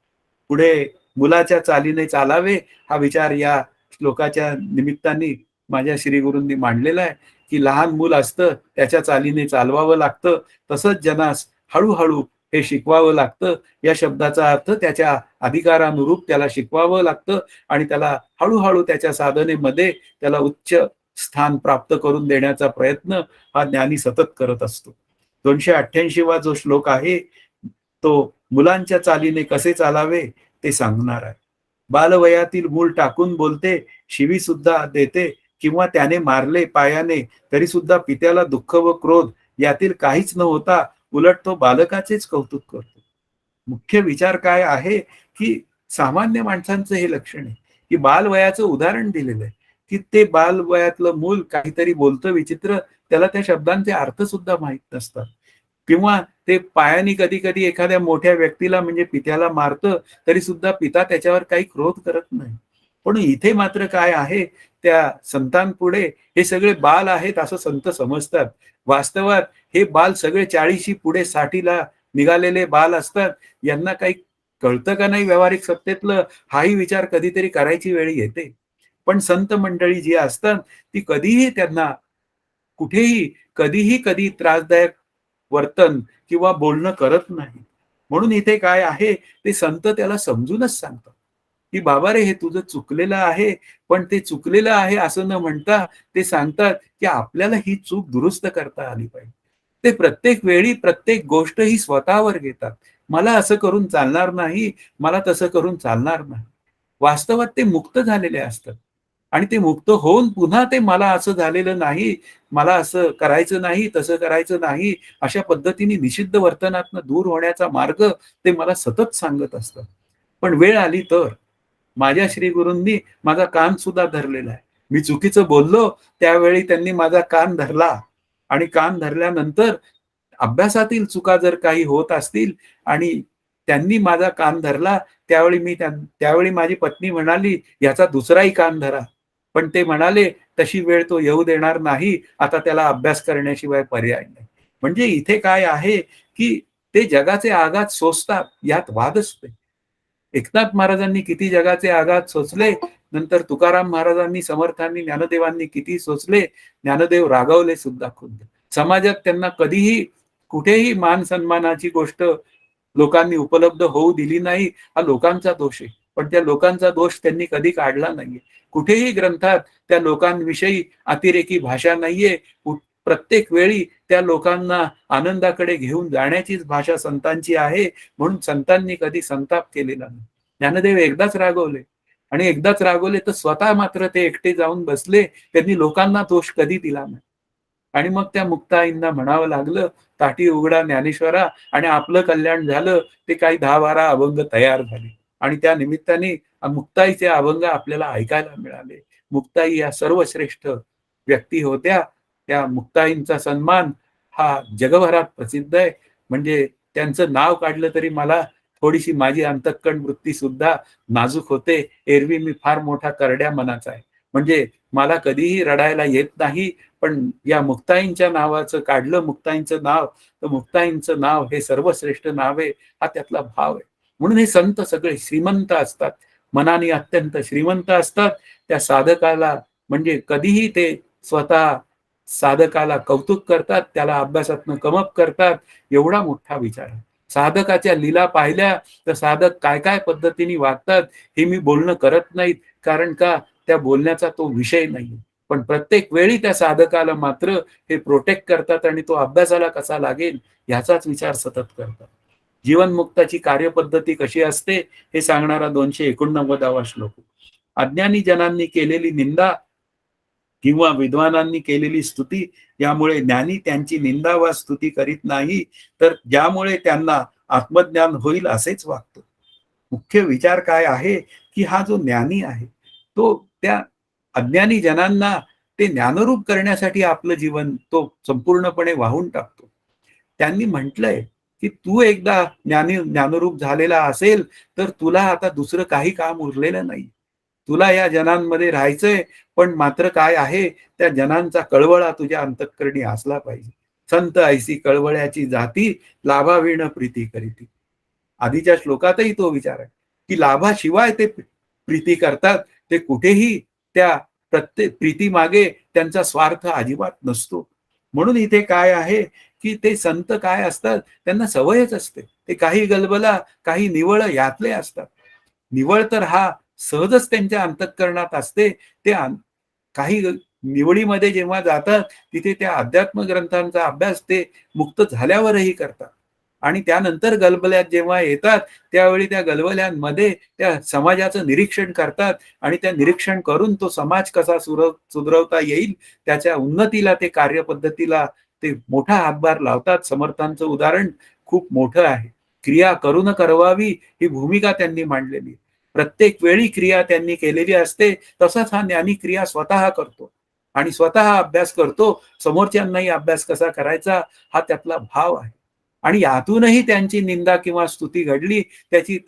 पुढे मुलाच्या चालीने चालावे हा विचार या श्लोकाच्या निमित्ताने माझ्या श्रीगुरूंनी मांडलेला आहे, की लहान मूल असतं त्याच्या चालीने चालवावं लागतं. तसंच जनास हळू हे शिकवावं लागतं. या शब्दाचा अर्थ त्याच्या अधिकारानुरूप त्याला शिकवावं लागतं आणि त्याला हळू त्याच्या साधनेमध्ये त्याला उच्च स्थान प्राप्त करून देण्याचा प्रयत्न हा ज्ञानी सतत करत असतो. 288 वा जो श्लोक आहे, तो मुलांच्या चालीने कसे चालावे ते सांगणार आहे. बालवयातील मूल टाकून बोलते, शिवी सुद्धा देते किंवा त्याने मारले पायाने तरी सुद्धा पित्याला दुःख व क्रोध यातील काहीच न होता उलट तो बालकाचेच कौतुक करतो. मुख्य विचार काय आहे, की सामान्य माणसांचं हे लक्षण आहे, की बालवयाचं उदाहरण दिलेलं आहे, की ते बालवयातलं मूल काहीतरी बोलतं विचित्र, त्याला त्या शब्दांचे अर्थ सुद्धा माहीत नसतात. किंवा ते पायाने कधी-कधी एखाद्या मोठ्या व्यक्तीला म्हणजे पित्याला मारतं, तरी सुद्धा पिता त्याच्यावर काही क्रोध करत नाही. पण इथे मात्र काय आहे, त्या संतांपुढे हे सगळे बाल आहेत असं संत समजतात. वास्तवात हे बाल सगळे 40शी पुढे 60ला निघालेले बाल असतात. यांना काही कळतं का नाही व्यावहारिक सत्तेतलं, हाही विचार कधीतरी करायची वेळ येते. पण संत मंडळी जी असतात, ती कधीही त्यांना कुठेही, कधीही, कधी त्रासदायक वर्तन किंवा बोलणं करत नाही. म्हणून इथे काय आहे, ते संत त्याला समजूनच सांगतात, की "बाबा रे, हे तुझं चुकलेलं आहे." पण ते चुकलेलं आहे असं न म्हणता ते सांगतात, की आपल्याला ही चूक दुरुस्त करता आली पाहिजे. ते प्रत्येक वेळी प्रत्येक गोष्ट ही स्वतःवर घेतात. मला असं करून चालणार नाही, मला तसं करून चालणार नाही. वास्तवात ते मुक्त झालेले असतात आणि ते मुक्त होऊन पुन्हा ते मला असं झालेलं नाही, मला असं करायचं नाही, तसं करायचं नाही, अशा पद्धतीने निषिद्ध वर्तनातनं दूर होण्याचा मार्ग ते मला सतत सांगत असतात. पण वेळ आली तर माझ्या श्री गुरूंनी माझा कान सुद्धा धरलेला आहे. मी चुकीचं बोललो, त्यावेळी त्यांनी माझा कान धरला आणि कान धरल्यानंतर अभ्यासातील चुका जर काही होत असतील आणि त्यांनी माझा कान धरला, त्यावेळी माझी पत्नी म्हणाली, "याचा दुसराही कान धरा." पण ते म्हणाले, "तशी वेळ तो येऊ देणार नाही. आता त्याला अभ्यास करण्याशिवाय पर्याय नाही." म्हणजे इथे काय आहे, की ते जगाचे आघात सोसतात, यात वादच नाही. एकनाथ महाराजांनी किती जगाचे आघात सोसले, नंतर तुकाराम महाराजांनी, समर्थांनी, ज्ञानदेवांनी किती सोसले, ज्ञानदेव रागावले सुद्धा खुद्द. समाजात त्यांना कधीही कुठेही मान सन्मानाची गोष्ट लोकांनी उपलब्ध होऊ दिली नाही, हा लोकांचा दोष आहे. पण त्या लोकांचा दोष त्यांनी कधी काढला नाहीये. कुठेही ग्रंथात त्या लोकांविषयी अतिरेकी भाषा नाहीये. प्रत्येक वेळी त्या लोकांना आनंदाकडे घेऊन जाण्याचीच भाषा संतांची आहे. म्हणून संतांनी कधी संताप केलेला नाही. ज्ञानदेव एकदाच रागवले आणि एकदाच रागवले तर स्वतः मात्र ते एकटे जाऊन बसले. त्यांनी लोकांना दोष कधी दिला नाही. आणि मग त्या मुक्ताईंना म्हणावं लागलं, "ताटी उघडा ज्ञानेश्वरा" आणि आपलं कल्याण झालं. ते काही 10-12 अभंग तयार झाले आणि त्या निमित्ताने मुक्ताईचे अभंग आपल्याला ऐकायला मिळाले. मुक्ताई या सर्वश्रेष्ठ व्यक्ती होत्या. त्या मुक्ताईंचा सन्मान हा जगभरात प्रसिद्ध आहे. म्हणजे त्यांचं नाव काढलं तरी मला थोडीशी माझी अंतःकरण वृत्ती सुद्धा नाजूक होते. एरवी मी फार मोठा करड्या मनाचा आहे. म्हणजे मला कधीही रडायला येत नाही. पण या मुक्ताईंच्या नावाचं काढलं मुक्ताईंचं नाव, तर मुक्ताईंचं नाव हे सर्वश्रेष्ठ नाव आहे, हा त्यातला भाव आहे. म्हणून हे संत सगळे श्रीमंत असतात. मनाने अत्यंत श्रीमंत असतात. त्या साधकाला म्हणजे कधीही ते स्वतः साधकाला कौतुक करतात, त्याला अभ्यासातनं कमप करतात, एवढा मोठा विचार आहे. साधकाच्या लीला पाहिल्या तर साधक काय-काय पद्धतीने वागतात हे मी बोलणं करत नाहीत. कारण का त्या बोलण्याचा तो विषय नाहीये. पण प्रत्येक वेळी त्या साधकाला मात्र हे प्रोटेक्ट करतात आणि तो अभ्यासाला कसा लागेल ह्याचाच विचार सतत करतात. जीवनमुक्ताची कार्यपद्धती कशी असते हे सांगणारा 289वा श्लोक. अज्ञानी जनांनी केलेली निंदा किंवा विद्वानांनी केलेली स्तुती यामुळे ज्ञानी त्यांची निंदा वा स्तुती करीत नाही, तर ज्यामुळे त्यांना आत्मज्ञान होईल असेच वागतो. मुख्य विचार काय आहे, की हा जो ज्ञानी आहे, तो त्या अज्ञानी जनांना ते ज्ञानरूप करण्यासाठी आपलं जीवन तो संपूर्णपणे वाहून टाकतो. त्यांनी म्हटलंय, की "तू एकदा ज्ञानरूप झालेला असेल, तर तुला आता दुसरं काही काम उरलेलं नाही. तुला या जनांमध्ये राहायचंय, पण मात्र काय आहे, त्या जनांचा कळवळा तुझ्या अंतःकरणी असला पाहिजे. संत ऐसी कळवळ्याची जाती, लाभाविण प्रीती करीती." आधीच्या श्लोकातही तो विचार आहे, की लाभाशिवाय ते प्रीती करतात. ते कुठेही त्या प्रत्येक प्रीतीमागे त्यांचा स्वार्थ अजिबात नसतो. म्हणून इथे काय आहे, की ते संत काय असतात, त्यांना सवयच असते. ते काही गलबला, काही निवळ यातले असतात. निवळ तर हा सहजच त्यांच्या अंतःकरणात असते. ते काही निवडीमध्ये जेव्हा जातात, तिथे त्या अध्यात्म ग्रंथांचा अभ्यास ते मुक्त झाल्यावरही करतात. आणि त्यानंतर गलबल्यात जेव्हा येतात, त्यावेळी त्या गलबल्यांमध्ये त्या समाजाचं निरीक्षण करतात आणि त्या निरीक्षण करून तो समाज कसा सुधरवता येईल, त्याच्या उन्नतीला ते कार्यपद्धतीला ते मोठा हातभार लावतात. समर्थांचं उदाहरण खूप मोठं आहे. क्रिया करून करवावी ही भूमिका त्यांनी मांडलेली. प्रत्येक वेळी क्रिया त्यांनी केलेली असते. तसाच हा ज्ञानी क्रिया स्वतः करतो आणि स्वतः अभ्यास करतो. समोरच्यांनाही अभ्यास कसा करायचा हा त्यातला भाव आहे. आणि यातूनही त्यांची निंदा किंवा स्तुती घडली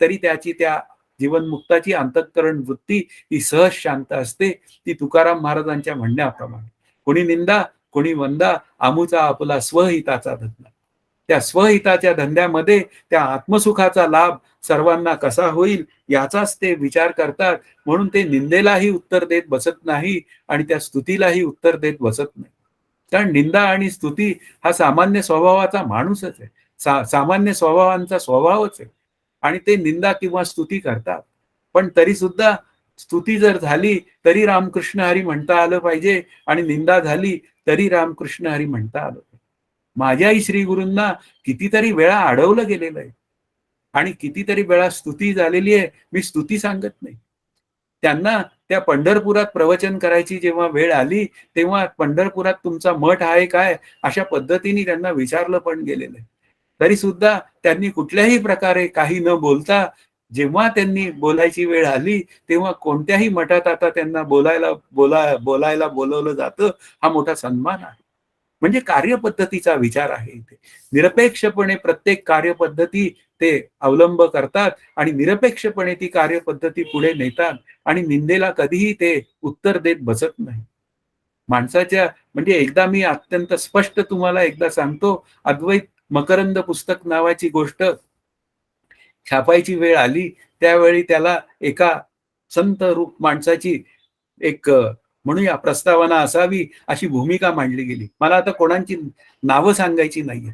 तरी त्याची त्या जीवनमुक्ताची अंतःकरण वृत्ती ही सहज शांत असते. ती तुकाराम महाराजांच्या म्हणण्याप्रमाणे. कोणी निंदा, कोणी वंदा, आमुचा आपला स्वहिताचा धंदा. त्या स्वहिताच्या धंद्यामध्ये त्या आत्मसुखाचा लाभ सर्वांना कसा होईल याचाच ते विचार करतात. म्हणून ते निंदेलाही उत्तर देत बसत नाही आणि त्या स्तुतीलाही उत्तर देत बसत नाही. कारण निंदा आणि स्तुती हा सामान्य स्वभावाचा माणूसच आहे. सामान्य स्वभावांचा स्वभावच आहे. आणि ते निंदा किंवा स्तुती करतात. पण तरी सुद्धा स्तुती जर झाली तरी रामकृष्ण हरी म्हणता आलं पाहिजे आणि निंदा झाली तरी रामकृष्ण हरी म्हणता आलं पाहिजे. माझ्याही श्री गुरूंना कितीतरी वेळा अडवलं गेलेलं आहे आणि कितीतरी वेळा स्तुती झालेली आहे. मी स्तुती सांगत नाही. त्यांना त्या पंढरपुरात प्रवचन करायची जेव्हा वेळ आली, तेव्हा पंढरपुरात तुमचा मठ आहे काय? अशा पद्धतीने त्यांना विचारलं पण गेलेलं आहे. तरी सुद्धा त्यांनी कुठल्याही प्रकारे काही न बोलता जेव्हा त्यांनी बोलायची वेळ आली, तेव्हा कोणत्याही मठात आता त्यांना बोलायला बोलवलं जातं, हा मोठा सन्मान आहे. म्हणजे कार्यपद्धतीचा विचार आहे इथे. निरपेक्षपणे प्रत्येक कार्यपद्धती ते अवलंब करतात आणि निरपेक्षपणे ती कार्यपद्धती पुढे नेतात आणि निंदेला कधीही ते उत्तर देत बसत नाही. माणसाच्या म्हणजे एकदा मी अत्यंत स्पष्ट तुम्हाला एकदा सांगतो, अद्वैत मकरंद पुस्तक नावाची गोष्ट छापायची वेळ आली, त्यावेळी त्याला एका संत रूप माणसाची एक म्हणूया प्रस्तावना असावी अशी भूमिका मांडली गेली. मला आता कोणाची नावं सांगायची नाहीये.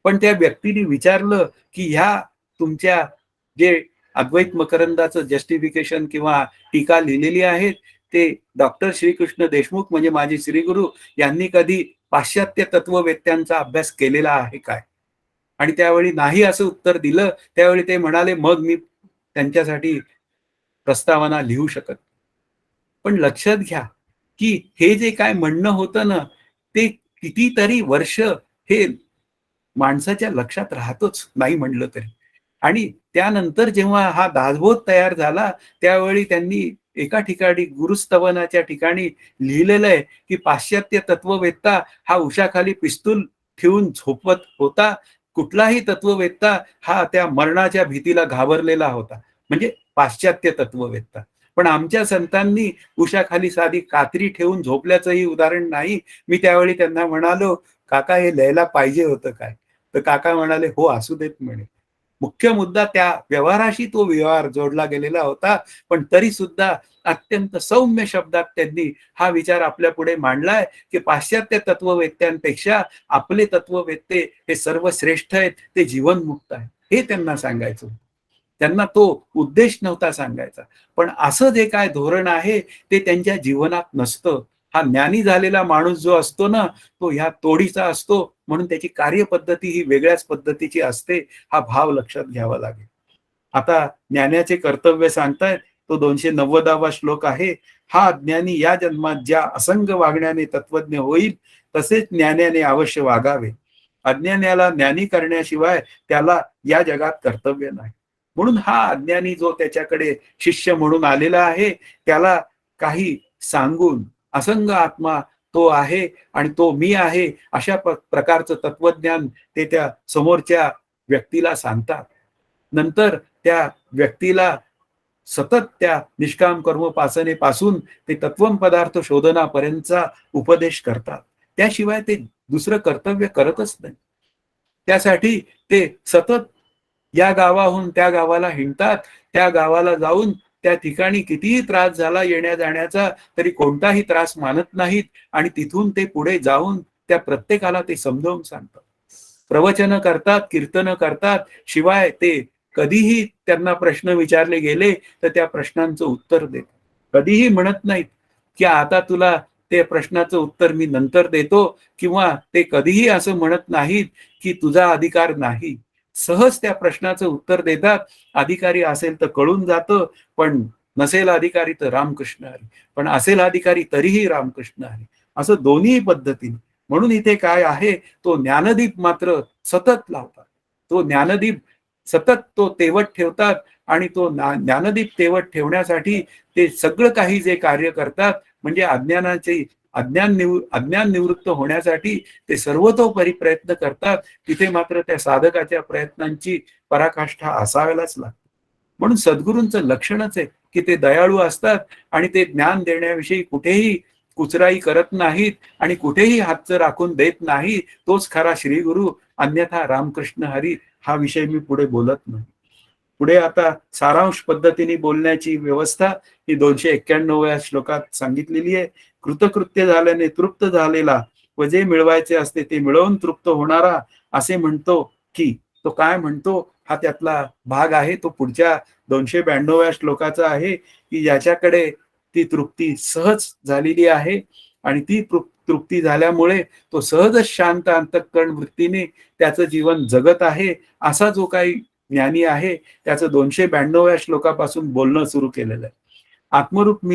पण त्या व्यक्तीने विचारलं, की ह्या तुमच्या जे अद्वैत मकरंदाचं जस्टिफिकेशन किंवा टीका लिहिलेली आहे, ते डॉक्टर श्रीकृष्ण देशमुख म्हणजे माझे श्रीगुरु यांनी कधी पाश्चात्य तत्ववेत्यांचा अभ्यास केलेला आहे काय? आणि त्यावेळी नाही असं उत्तर दिलं. त्यावेळी ते म्हणाले, "मग मी त्यांच्यासाठी प्रस्तावना लिहू शकत." पण लक्षात घ्या, की हे जे काय म्हणणं होतं ना, ते कितीतरी वर्ष हे माणसाच्या लक्षात राहतोच नाही म्हणलं तरी. आणि त्यानंतर जेव्हा हा दासबोध तयार झाला, त्यावेळी त्यांनी एका ठिकाणी गुरुस्तवनाच्या ठिकाणी लिहिलेलं आहे, की पाश्चात्य तत्ववेत्ता हा उशाखाली पिस्तूल ठेवून झोपत होता. कुठलाही तत्ववेत्ता हा त्या मरणाच्या भीतीला घाबरलेला होता. म्हणजे पाश्चात्य तत्ववेत्ता. पण आमच्या संतांनी उशाखाली साधी कात्री ठेवून झोपल्याचंही उदाहरण नाही. मी त्यावेळी त्यांना म्हणालो, "काका हे लिहायला पाहिजे होतं काय?" तर काका म्हणाले, "हो, असू देत" म्हणे. मुख्य मुद्दा त्या व्यवहाराशी तो व्यवहार जोडला गेलेला होता. पण तरी सुद्धा अत्यंत सौम्य शब्दात त्यांनी हा विचार आपल्या पुढे मांडलाय, की पाश्चात्य तत्ववेत्यांपेक्षा आपले तत्ववेत्ते हे सर्वश्रेष्ठ आहेत, ते जीवनमुक्त आहेत. हे त्यांना सांगायचं. त्यांना तो उद्देश नव्हता सांगायचा. पण असं जे काय धोरण आहे, ते त्यांच्या जीवनात नसतं. हा ज्ञानी झालेला माणूस जो असतो ना, तो ह्या तोडीचा असतो. म्हणून त्याची कार्यपद्धती ही वेगळ्याच पद्धतीची असते. हा भाव लक्षात घ्यावा लागेल. आता ज्ञानाचे कर्तव्य सांगतायत, तो 290वा श्लोक आहे. हा अज्ञानी या जन्मात ज्या असंग वागण्याने तत्वज्ञ होईल, तसेच ज्ञानाने अवश्य वागावे. अज्ञानाला ज्ञानी करण्याशिवाय त्याला या जगात कर्तव्य नाही. म्हणून हा अज्ञानी जो त्याच्याकडे शिष्य म्हणून आलेला आहे, त्याला काही सांगून असंग आत्मा तो आहे आणि तो मी आहे, अशा प्रकारचं तत्वज्ञान ते त्या समोरच्या व्यक्तीला सांगतात. नंतर त्या व्यक्तीला सतत त्या निष्काम कर्मोपासनेपासून ते तत्वम पदार्थ शोधनापर्यंतचा उपदेश करतात. त्याशिवाय ते दुसरं कर्तव्य करतच नाही. त्यासाठी ते सतत या गावाहून त्या गावाला हिंडतात. त्या गावाला जाऊन त्या ठिकाणी कितीही त्रास झाला येण्या-जाण्याचा, तरी कोणताही त्रास मानत नाहीत आणि तिथून ते पुढे जाऊन त्या प्रत्येकाला ते समजावून सांगतात. प्रवचनं करतात, कीर्तनं करतात. शिवाय ते कधीही त्यांना प्रश्न विचारले गेले, तर त्या प्रश्नांचं उत्तर देतात. कधीही म्हणत नाहीत, की आता तुला ते प्रश्नाचं उत्तर मी नंतर देतो किंवा ते कधीही असं म्हणत नाहीत, की तुझा अधिकार नाही. सहज त्या प्रश्नाचं उत्तर देतात. अधिकारी असेल तर कळून जातं, पण नसेल अधिकारी तर रामकृष्ण हरी. पण असेल अधिकारी तरीही रामकृष्ण हरी. असं दोन्ही पद्धतीने. म्हणून इथे काय आहे, तो ज्ञानदीप मात्र सतत लावतात. तो ज्ञानदीप सतत तो तेवत ठेवतात आणि तो ज्ञानदीप तेवत ठेवण्यासाठी ते सगळं काही जे कार्य करतात, म्हणजे अज्ञान निवृत्त होण्यासाठी ते सर्वतोपरी प्रयत्न करतात. तिथे मात्र त्या साधकाच्या प्रयत्नांची पराकाष्ठा असायलाच लागते. म्हणून सद्गुरूंचं लक्षणच आहे, की ते दयाळू असतात आणि ते ज्ञान देण्याविषयी कुठेही कुचराई करत नाहीत आणि कुठेही हातचं राखून देत नाही. तोच खरा श्रीगुरु, अन्यथा रामकृष्ण हरी. हा विषय मी पुढे बोलत नाही. पुढे आता सारांश पद्धतीने बोलण्याची व्यवस्था ही 291व्या श्लोकात सांगितलेली आहे. कृतकृत्य झाल्याने तृप्त झालेला व जे मिळवायचे असते ते मिळवून तृप्त होणारा असे म्हणतो, की तो काय म्हणतो हा त्यातला भाग आहे. तो पुढच्या 292व्या श्लोकाचा आहे, की ज्याच्याकडे ती तृप्ती सहज झालेली आहे आणि ती तृप्ती झाल्यामुळे तो सहजच शांत अंतःकरण वृत्तीने त्याचं जीवन जगत आहे. असा जो काही ज्ञानी आहे, त्याचं 292व्या श्लोकापासून बोलणं सुरू केलेलं आहे. आत्मरूप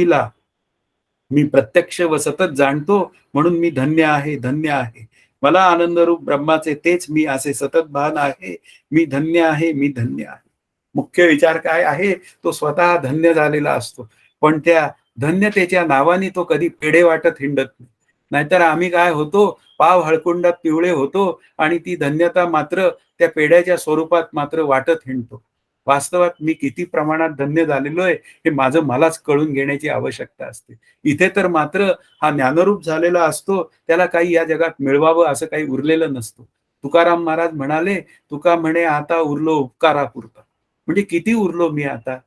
मी प्रत्यक्ष व सतत जाणतो, म्हणून मी धन्य आहे, धन्य आहे. मला आनंदरूप ब्रह्माचे तेच मी असे सतत भान आहे. मी धन्य आहे, मी धन्य आहे. मुख्य विचार काय आहे? तो स्वतः धन्य झालेला असतो. पण त्या धन्यतेच्या नावाने तो कधी पेढे वाटत हिंडत नाही. नाहीतर आम्ही काय होतो, पाव हळकुंडात पिवळे होतो आणि ती धन्यता मात्र त्या पेढ्याच्या स्वरूपात मात्र वाटत हिंडतो. वास्तवात मी किती प्रमाणात धन्य झालेलो आहे, हे माझं मलाच कळून घेण्याची आवश्यकता असते. इथे तर मात्र हा ज्ञानरूप झालेला असतो, त्याला काही या जगात मिळवावं असं काही उरलेलं नसतं. तुकाराम महाराज म्हणाले, "तुका म्हणे आता उरलो उपकारापुरता." म्हणजे किती उरलो मी आता?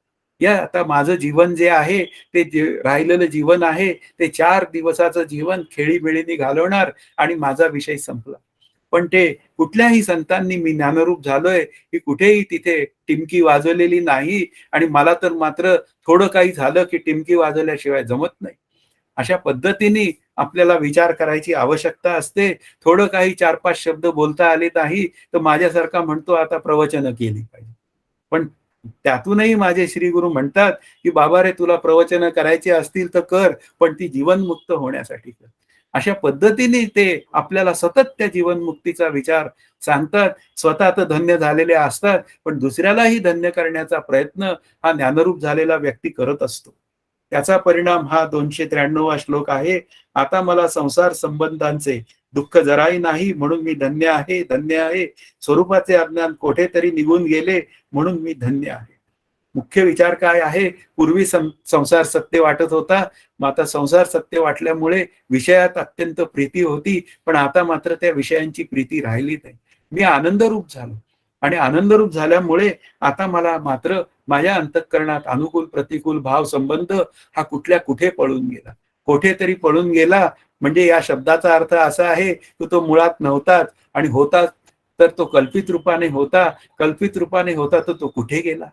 या आता माझं जीवन जे आहे, ते जे राहिलेलं जीवन आहे, ते 4 दिवसाचं जीवन खेळीमेळीने घालवणार आणि माझा विषय संपला. पण ते कुठल्याही संतांनी मी ज्ञानरूप झालोय, ही कुठेही तिथे टिमकी वाजवलेली नाही आणि मला तर मात्र थोडं काही झालं, की टिमकी वाजवल्याशिवाय जमत नाही. अशा पद्धतीने आपल्याला विचार करायची आवश्यकता असते. थोडं काही 4-5 शब्द बोलता आले नाही, तर माझ्यासारखा म्हणतो आता प्रवचनं केली पाहिजे. पण त्यातूनही माझे श्री गुरु म्हणतात, की "बाबा रे, तुला प्रवचनं करायची असतील तर कर, पण ती जीवनमुक्त होण्यासाठी कर." अशा पद्धतीने ते आपल्याला सतत त्या जीवनमुक्तीचा विचार सांगतात. स्वतः तर धन्य झालेले असतात, पण दुसऱ्यालाही धन्य करण्याचा प्रयत्न हा ज्ञानरूप झालेला व्यक्ती करत असतो. त्याचा परिणाम हा 293वा श्लोक आहे. "आता मला संसार संबंधांचे दुःख जराही नाही, म्हणून मी धन्य आहे, धन्य आहे. स्वरूपाचे अज्ञान कोठेतरी निघून गेले, म्हणून मी धन्य आहे." मुख्य विचार काय आहे? पूर्वी संसार सत्य वाटत होता. मग आता संसार सत्य वाटल्यामुळे विषयात अत्यंत प्रीती होती, पण आता मात्र त्या विषयांची प्रीती राहिली नाही. मी आनंदरूप झालो आणि आनंदरूप झाल्यामुळे आता मला मात्र माझ्या अंतःकरणात अनुकूल प्रतिकूल भाव संबंध हा कुठल्या कुठे पळून गेला. कोठेतरी पळून गेला म्हणजे या शब्दाचा अर्थ असा आहे, की तो मुळात नव्हताच आणि होता तर तो कल्पित रूपाने होता. कल्पित रूपाने होता तर तो कुठे गेला?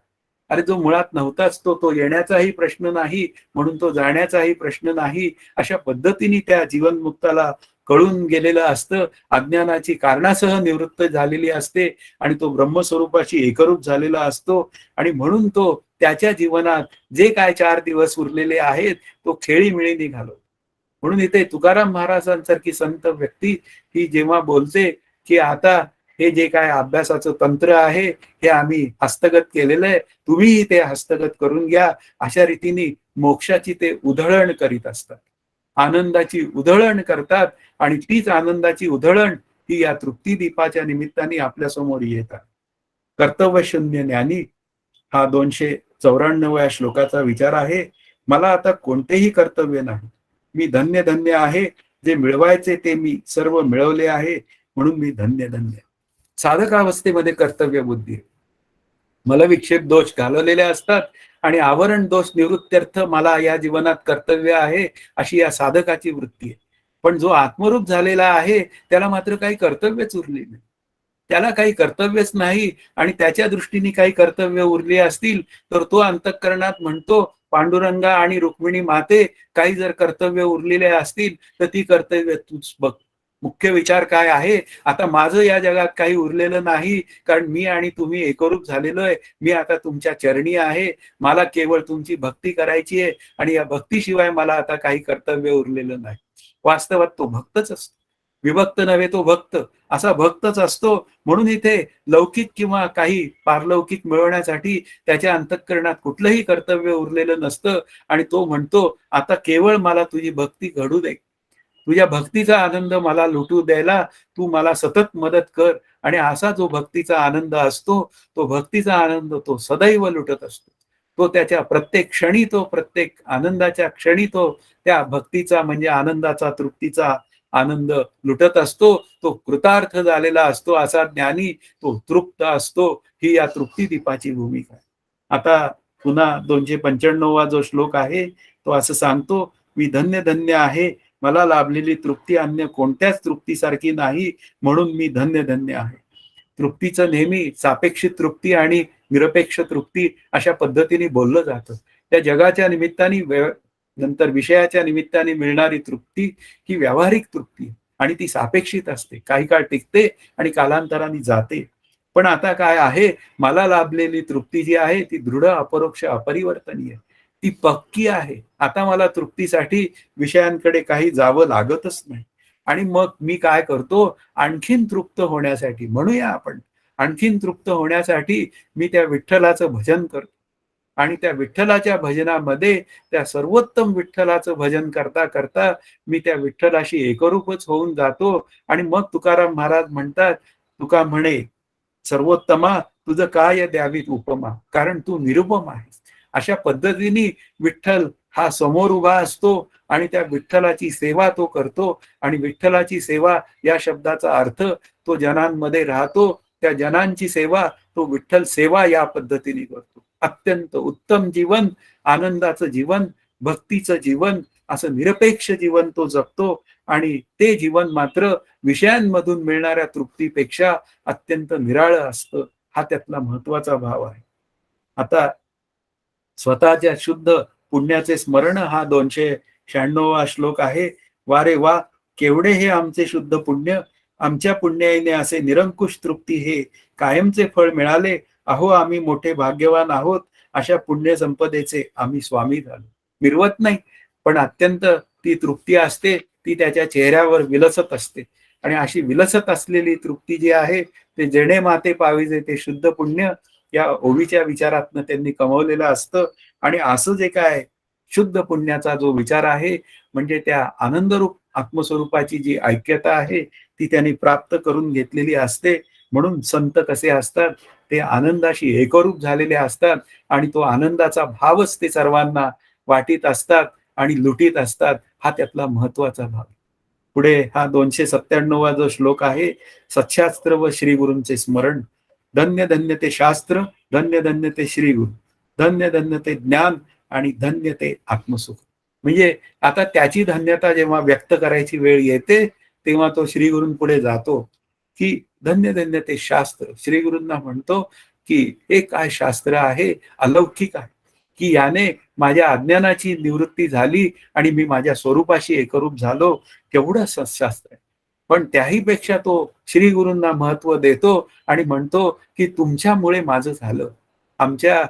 अरे जो मुळात नव्हताच तो येण्याचाही प्रश्न नाही, म्हणून तो जाण्याचाही प्रश्न नाही. अशा पद्धतीने त्या जीवनमुक्ताला कळून गेलेलं असतं. अज्ञानाची कारणासह निवृत्त झालेली असते आणि तो ब्रह्मस्वरूपाशी एकरूप झालेला असतो आणि म्हणून तो त्याच्या जीवनात जे काय 4 दिवस उरलेले आहेत, तो खेळीमेळीने घालवतो. म्हणून इथे तुकाराम महाराजांसारखी संत व्यक्ती ही जेव्हा बोलते, की आता हे जे काय अभ्यासाचं तंत्र आहे, हे आम्ही हस्तगत केलेलं आहे. तुम्हीही ते हस्तगत करून घ्या. अशा रीतीने मोक्षाची ते उधळण करीत असतात. आनंदाची उधळण करतात आणि तीच आनंदाची उधळण ही या तृप्तिदीपाच्या निमित्ताने आपल्यासमोर येतात. कर्तव्यशून्य ज्ञानी हा 294व्या श्लोकाचा विचार आहे. मला आता कोणतेही कर्तव्य नाही. मी धन्य धन्य आहे. जे मिळवायचे ते मी सर्व मिळवले आहे. म्हणून मी धन्य धन्य. साधकावस्थेमध्ये कर्तव्य बुद्धी विक्षेप दोष घालवलेले असतात आणि आवरण दोष निवृत्त्यर्थ मला या जीवनात कर्तव्य आहे अशी या साधकाची वृत्ती आहे. पण जो आत्मरूप झालेला आहे त्याला मात्र काही कर्तव्यच उरले नाही. त्याला काही कर्तव्यच नाही आणि त्याच्या दृष्टीने काही कर्तव्य उरली असतील तर तो अंतःकरणात म्हणतो, पांडुरंगा आणि रुक्मिणी माते, काही जर कर्तव्य उरलेले असतील तर ती कर्तव्य तूच बघ. मुख्य विचार काय आहे? आता माझं या जगात काही उरलेलं नाही, कारण मी आणि तुम्ही एकरूप झालेलो आहे. मी आता तुमच्या चरणी आहे. मला केवळ तुमची भक्ती करायची आहे आणि या भक्तीशिवाय मला आता काही कर्तव्य उरलेलं नाही. वास्तवात तो भक्तच असतो. विभक्त नव्हे, तो भक्त. असा भक्तच असतो. म्हणून इथे लौकिक किंवा काही पारलौकिक मिळवण्यासाठी त्याच्या अंतःकरणात कुठलंही कर्तव्य उरलेलं नसतं आणि तो म्हणतो, आता केवळ मला तुझी भक्ती घडू दे. तुझ्या भक्तीचा आनंद मला लुटू द्यायला तू मला सतत मदत कर. आणि असा जो भक्तीचा आनंद असतो, तो भक्तीचा आनंद तो सदैव लुटत असतो. तो त्याच्या प्रत्येक क्षणी, तो प्रत्येक आनंदाच्या क्षणी तो त्या भक्तीचा म्हणजे आनंदाचा, तृप्तीचा आनंद लुटत असतो. तो कृतार्थ झालेला असतो. असा ज्ञानी तो तृप्त असतो. ही या तृप्तिदीपाची भूमिका आहे. आता पुन्हा 295वा जो श्लोक आहे तो असं सांगतो, मी धन्य धन्य आहे. मला लाभलेली तृप्ती अन्य कोणत्याच तृप्तीसारखी नाही, म्हणून मी धन्य धन्य आहे. तृप्तीचं नेहमी सापेक्षित तृप्ती आणि निरपेक्ष तृप्ती अशा पद्धतीने बोललं जातं. त्या जगाच्या निमित्ताने नंतर विषयाच्या निमित्ताने मिळणारी तृप्ती ही व्यावहारिक तृप्ती आणि ती सापेक्षित असते. काही काळ टिकते आणि कालांतराने जाते. पण आता काय आहे, मला लाभलेली तृप्ती जी आहे ती दृढ, अपरोक्ष, अपरिवर्तनीय, ती पक्की आहे. आता मला तृप्तीसाठी विषयांकडे काही जावं लागतच नाही. आणि मग मी काय करतो, आणखीन तृप्त होण्यासाठी म्हणूया आपण, आणखीन तृप्त होण्यासाठी मी त्या विठ्ठलाचं भजन करतो. आणि त्या विठ्ठलाच्या भजनामध्ये त्या सर्वोत्तम विठ्ठलाचं भजन करता करता मी त्या विठ्ठलाशी एकरूपच होऊन जातो. आणि मग तुकाराम महाराज म्हणतात, तुका म्हणे सर्वोत्तमा तुझं काय द्यावीत उपमा, कारण तू निरुपम आहेस. अशा पद्धतीने विठ्ठल हा समोर उभा असतो आणि त्या विठ्ठलाची सेवा तो करतो. आणि विठ्ठलाची सेवा या शब्दाचा अर्थ तो जनांमध्ये राहतो. त्या जनांची सेवा तो विठ्ठल सेवा या पद्धतीने करतो. अत्यंत उत्तम जीवन, आनंदाचं जीवन, भक्तीचं जीवन, असं निरपेक्ष जीवन तो जगतो. आणि ते जीवन मात्र विषयांमधून मिळणाऱ्या तृप्तीपेक्षा अत्यंत निराळं असतं. हा त्यातला महत्वाचा भाव आहे. आता स्वतःच्या शुद्ध पुण्याचे स्मरण हा 296वा श्लोक आहे. वारे वा, केवढे हे आमचे शुद्ध पुण्य, आमच्या पुण्याईने असे निरंकुश तृप्ती हे कायमचे फळ मिळाले. अहो आम्ही मोठे भाग्यवान आहोत, अशा पुण्य संपदेचे आम्ही स्वामी झालो. मिरवत नाही, पण अत्यंत ती तृप्ती असते, ती त्याच्या चेहऱ्यावर विलसत असते. आणि अशी विलसत असलेली तृप्ती जी आहे ते जेणे माते पाविजे ते शुद्ध पुण्य या ओवीच्या विचारातनं त्यांनी कमवलेलं असतं. आणि असं जे काय शुद्ध पुण्याचा जो विचार आहे, म्हणजे त्या आनंदरूप आत्मस्वरूपाची जी ऐक्यता आहे ती त्यांनी प्राप्त करून घेतलेली असते. म्हणून संत कसे असतात, ते आनंदाशी एकरूप झालेले असतात आणि तो आनंदाचा भावच ते सर्वांना वाटीत असतात आणि लुटीत असतात. हा त्यातला महत्वाचा भाव. पुढे हा 297वा जो श्लोक आहे, सच्छास्त्र व श्री गुरूंचे स्मरण. धन्य धन्य ते शास्त्र, धन्य धन्य ते श्री गुरु, धन्य धन्य ते ज्ञान आणि धन्य ते आत्मसुख. म्हणजे आता त्याची धन्यता जेव्हा व्यक्त करायची वेळ येते तेव्हा तो श्री गुरूंपुढे जातो की धन्य धन्य ते शास्त्र. श्री गुरूंना म्हणतो की हे काय शास्त्र आहे, अलौकिक आहे, की याने माझ्या अज्ञानाची निवृत्ती झाली आणि मी माझ्या स्वरूपाशी एकरूप झालो. केवढं सत्शास्त्र आहे. पण त्याही पेक्षा तो श्री गुरूंना महत्व देतो आणि म्हणतो की तुमच्यामुळे माझं झालं. आमच्या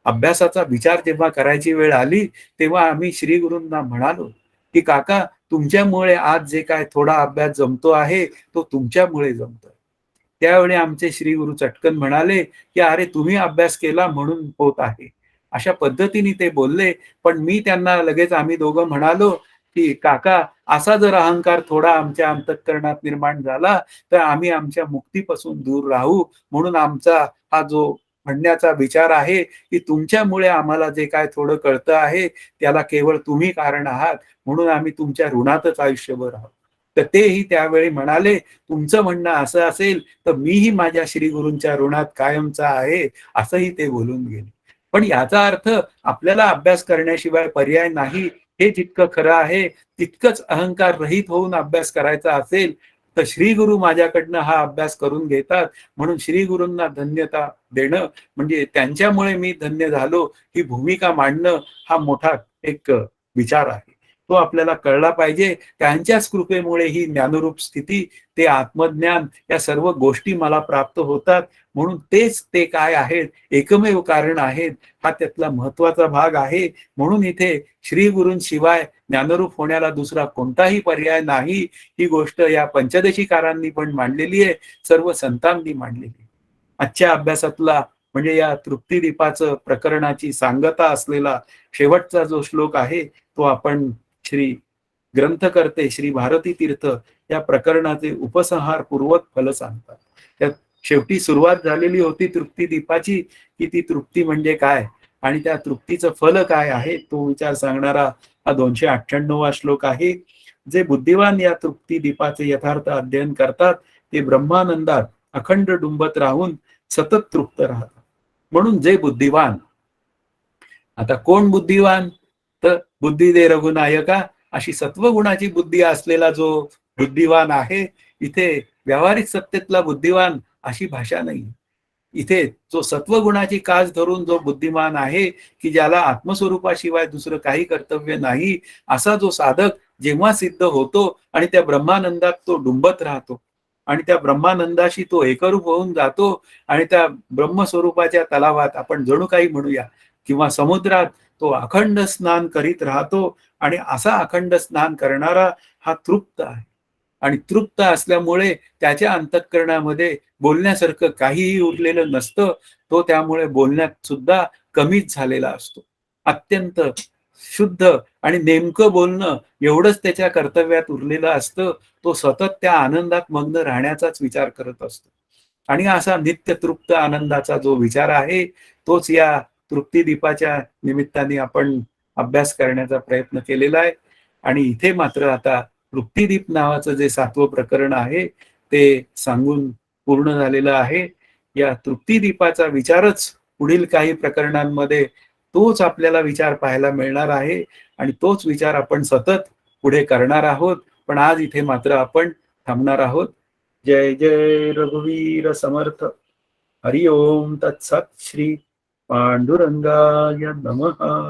अभ्यासाचा विचार जेव्हा करायची वेळ आली तेव्हा आम्ही श्री गुरूंना म्हणालो की काका, तुमच्यामुळे आज जे काय थोडा अभ्यास जमतो आहे तो तुमच्यामुळे जमतोय. त्यावेळी आमचे श्री गुरु चटकन म्हणाले की अरे तुम्ही अभ्यास केला म्हणून होत आहे. अशा पद्धतीने ते बोलले. पण मी त्यांना लगेच आम्ही दोघं म्हणालो की काका, असा जर अहंकार थोडा आमच्या अंतःकरणात निर्माण झाला तर आम्ही आमच्या मुक्तीपासून दूर राहू. म्हणून आमचा हा जो म्हणण्याचा विचार आहे की तुमच्यामुळे आम्हाला जे काय थोडं कळतं आहे त्याला केवळ तुम्ही कारण आहात, म्हणून आम्ही तुमच्या ऋणातच आयुष्यभर आहोत. तर तेही त्यावेळी म्हणाले, तुमचं म्हणणं असं असेल तर मीही माझ्या श्री गुरूंच्या ऋणात कायमचा आहे, असंही ते बोलून गेले. पण याचा अर्थ आपल्याला अभ्यास करण्याशिवाय पर्याय नाही हे जितकं खरं आहे, तितकंच अहंकार रहित होऊन अभ्यास करायचा असेल तर श्री गुरु माझ्याकडनं हा अभ्यास करून घेतात. म्हणून श्री गुरूंना धन्यता देणं म्हणजे त्यांच्यामुळे मी धन्य झालो ही भूमिका मांडणं हा मोठा एक विचार आहे. तो आपल्याला कळला पाहिजे. त्यांच्याच कृपेमुळे ही ज्ञानरूप स्थिती, ते आत्मज्ञान, या सर्व गोष्टी मला प्राप्त होतात. म्हणून तेच ते काय आहेत, एकमेव कारण आहेत. हा त्यातला महत्वाचा भाग आहे. म्हणून इथे श्री गुरूंशिवाय ज्ञानरूप होण्याला दुसरा कोणताही पर्याय नाही. ही गोष्ट या पंचदशीकारांनी पण मांडलेली आहे, सर्व संतांनी मांडलेली आहे. आजच्या अभ्यासातला म्हणजे या तृप्तिदीपाचं प्रकरणाची सांगता असलेला शेवटचा जो श्लोक आहे तो आपण श्री ग्रंथकर्ते श्री भारती तीर्थ या प्रकरणाचे उपसंहार पूर्वक फल सांगतात. त्यात शेवटी सुरुवात झालेली होती तृप्तिदीपाची, की ती तृप्ती म्हणजे काय आणि त्या तृप्तीचं फल काय आहे तो विचार सांगणारा हा 298वा श्लोक आहे. जे बुद्धिवान या तृप्तिदीपाचे यथार्थ अध्ययन करतात ते ब्रह्मानंदात अखंड डुंबत राहून सतत तृप्त राहतात. म्हणून जे बुद्धिवान, आता कोण बुद्धिवान, तर बुद्धी दे रघुनायका अशी सत्वगुणाची बुद्धी असलेला जो बुद्धिवान आहे. इथे व्यावहारिक सत्तेतला बुद्धिवान अशी भाषा नाही. इथे जो सत्वगुणाची कास धरून जो बुद्धिमान आहे, की ज्याला आत्मस्वरूपाशिवाय दुसरं काही कर्तव्य नाही, असा जो साधक जेव्हा सिद्ध होतो आणि त्या ब्रह्मानंदात तो डुंबत राहतो आणि त्या ब्रह्मानंदाशी तो एकरूप होऊन जातो आणि त्या ब्रह्मस्वरूपाच्या तलावात आपण जणू काही म्हणूया किंवा समुद्रात तो अखंड स्नान करीत राहतो आणि असा अखंड स्नान करणारा हा तृप्त आहे. आणि तृप्त असल्यामुळे त्याच्या अंतःकरणामध्ये बोलण्यासारखं काहीही उरलेलं नसतं. तो त्यामुळे बोलण्यात सुद्धा कमीच झालेला असतो. अत्यंत शुद्ध आणि नेमकं बोलणं एवढंच त्याच्या कर्तव्यात उरलेलं असतं. तो सतत त्या आनंदात मग्न राहण्याचाच विचार करत असतो. आणि असा नित्य तृप्त आनंदाचा जो विचार आहे, तोच या तृप्तिदीपाच्या निमित्ताने आपण अभ्यास करण्याचा प्रयत्न केलेला आहे. आणि इथे मात्र आता तृप्तिदीप नावाचं जे 7वं प्रकरण आहे, ते सांगून पूर्ण झालेलं आहे. या तृप्तिदीपाचा विचारच पुढील काही प्रकरणांमध्ये तोच आपल्याला विचार पाहायला मिळणार आहे आणि तोच विचार आपण सतत पुढे करणार आहोत. पण आज इथे मात्र आपण थांबणार आहोत. जय जय रघुवीर समर्थ. हरि ओम तत्सत. श्री पांडुरंगाय नमः.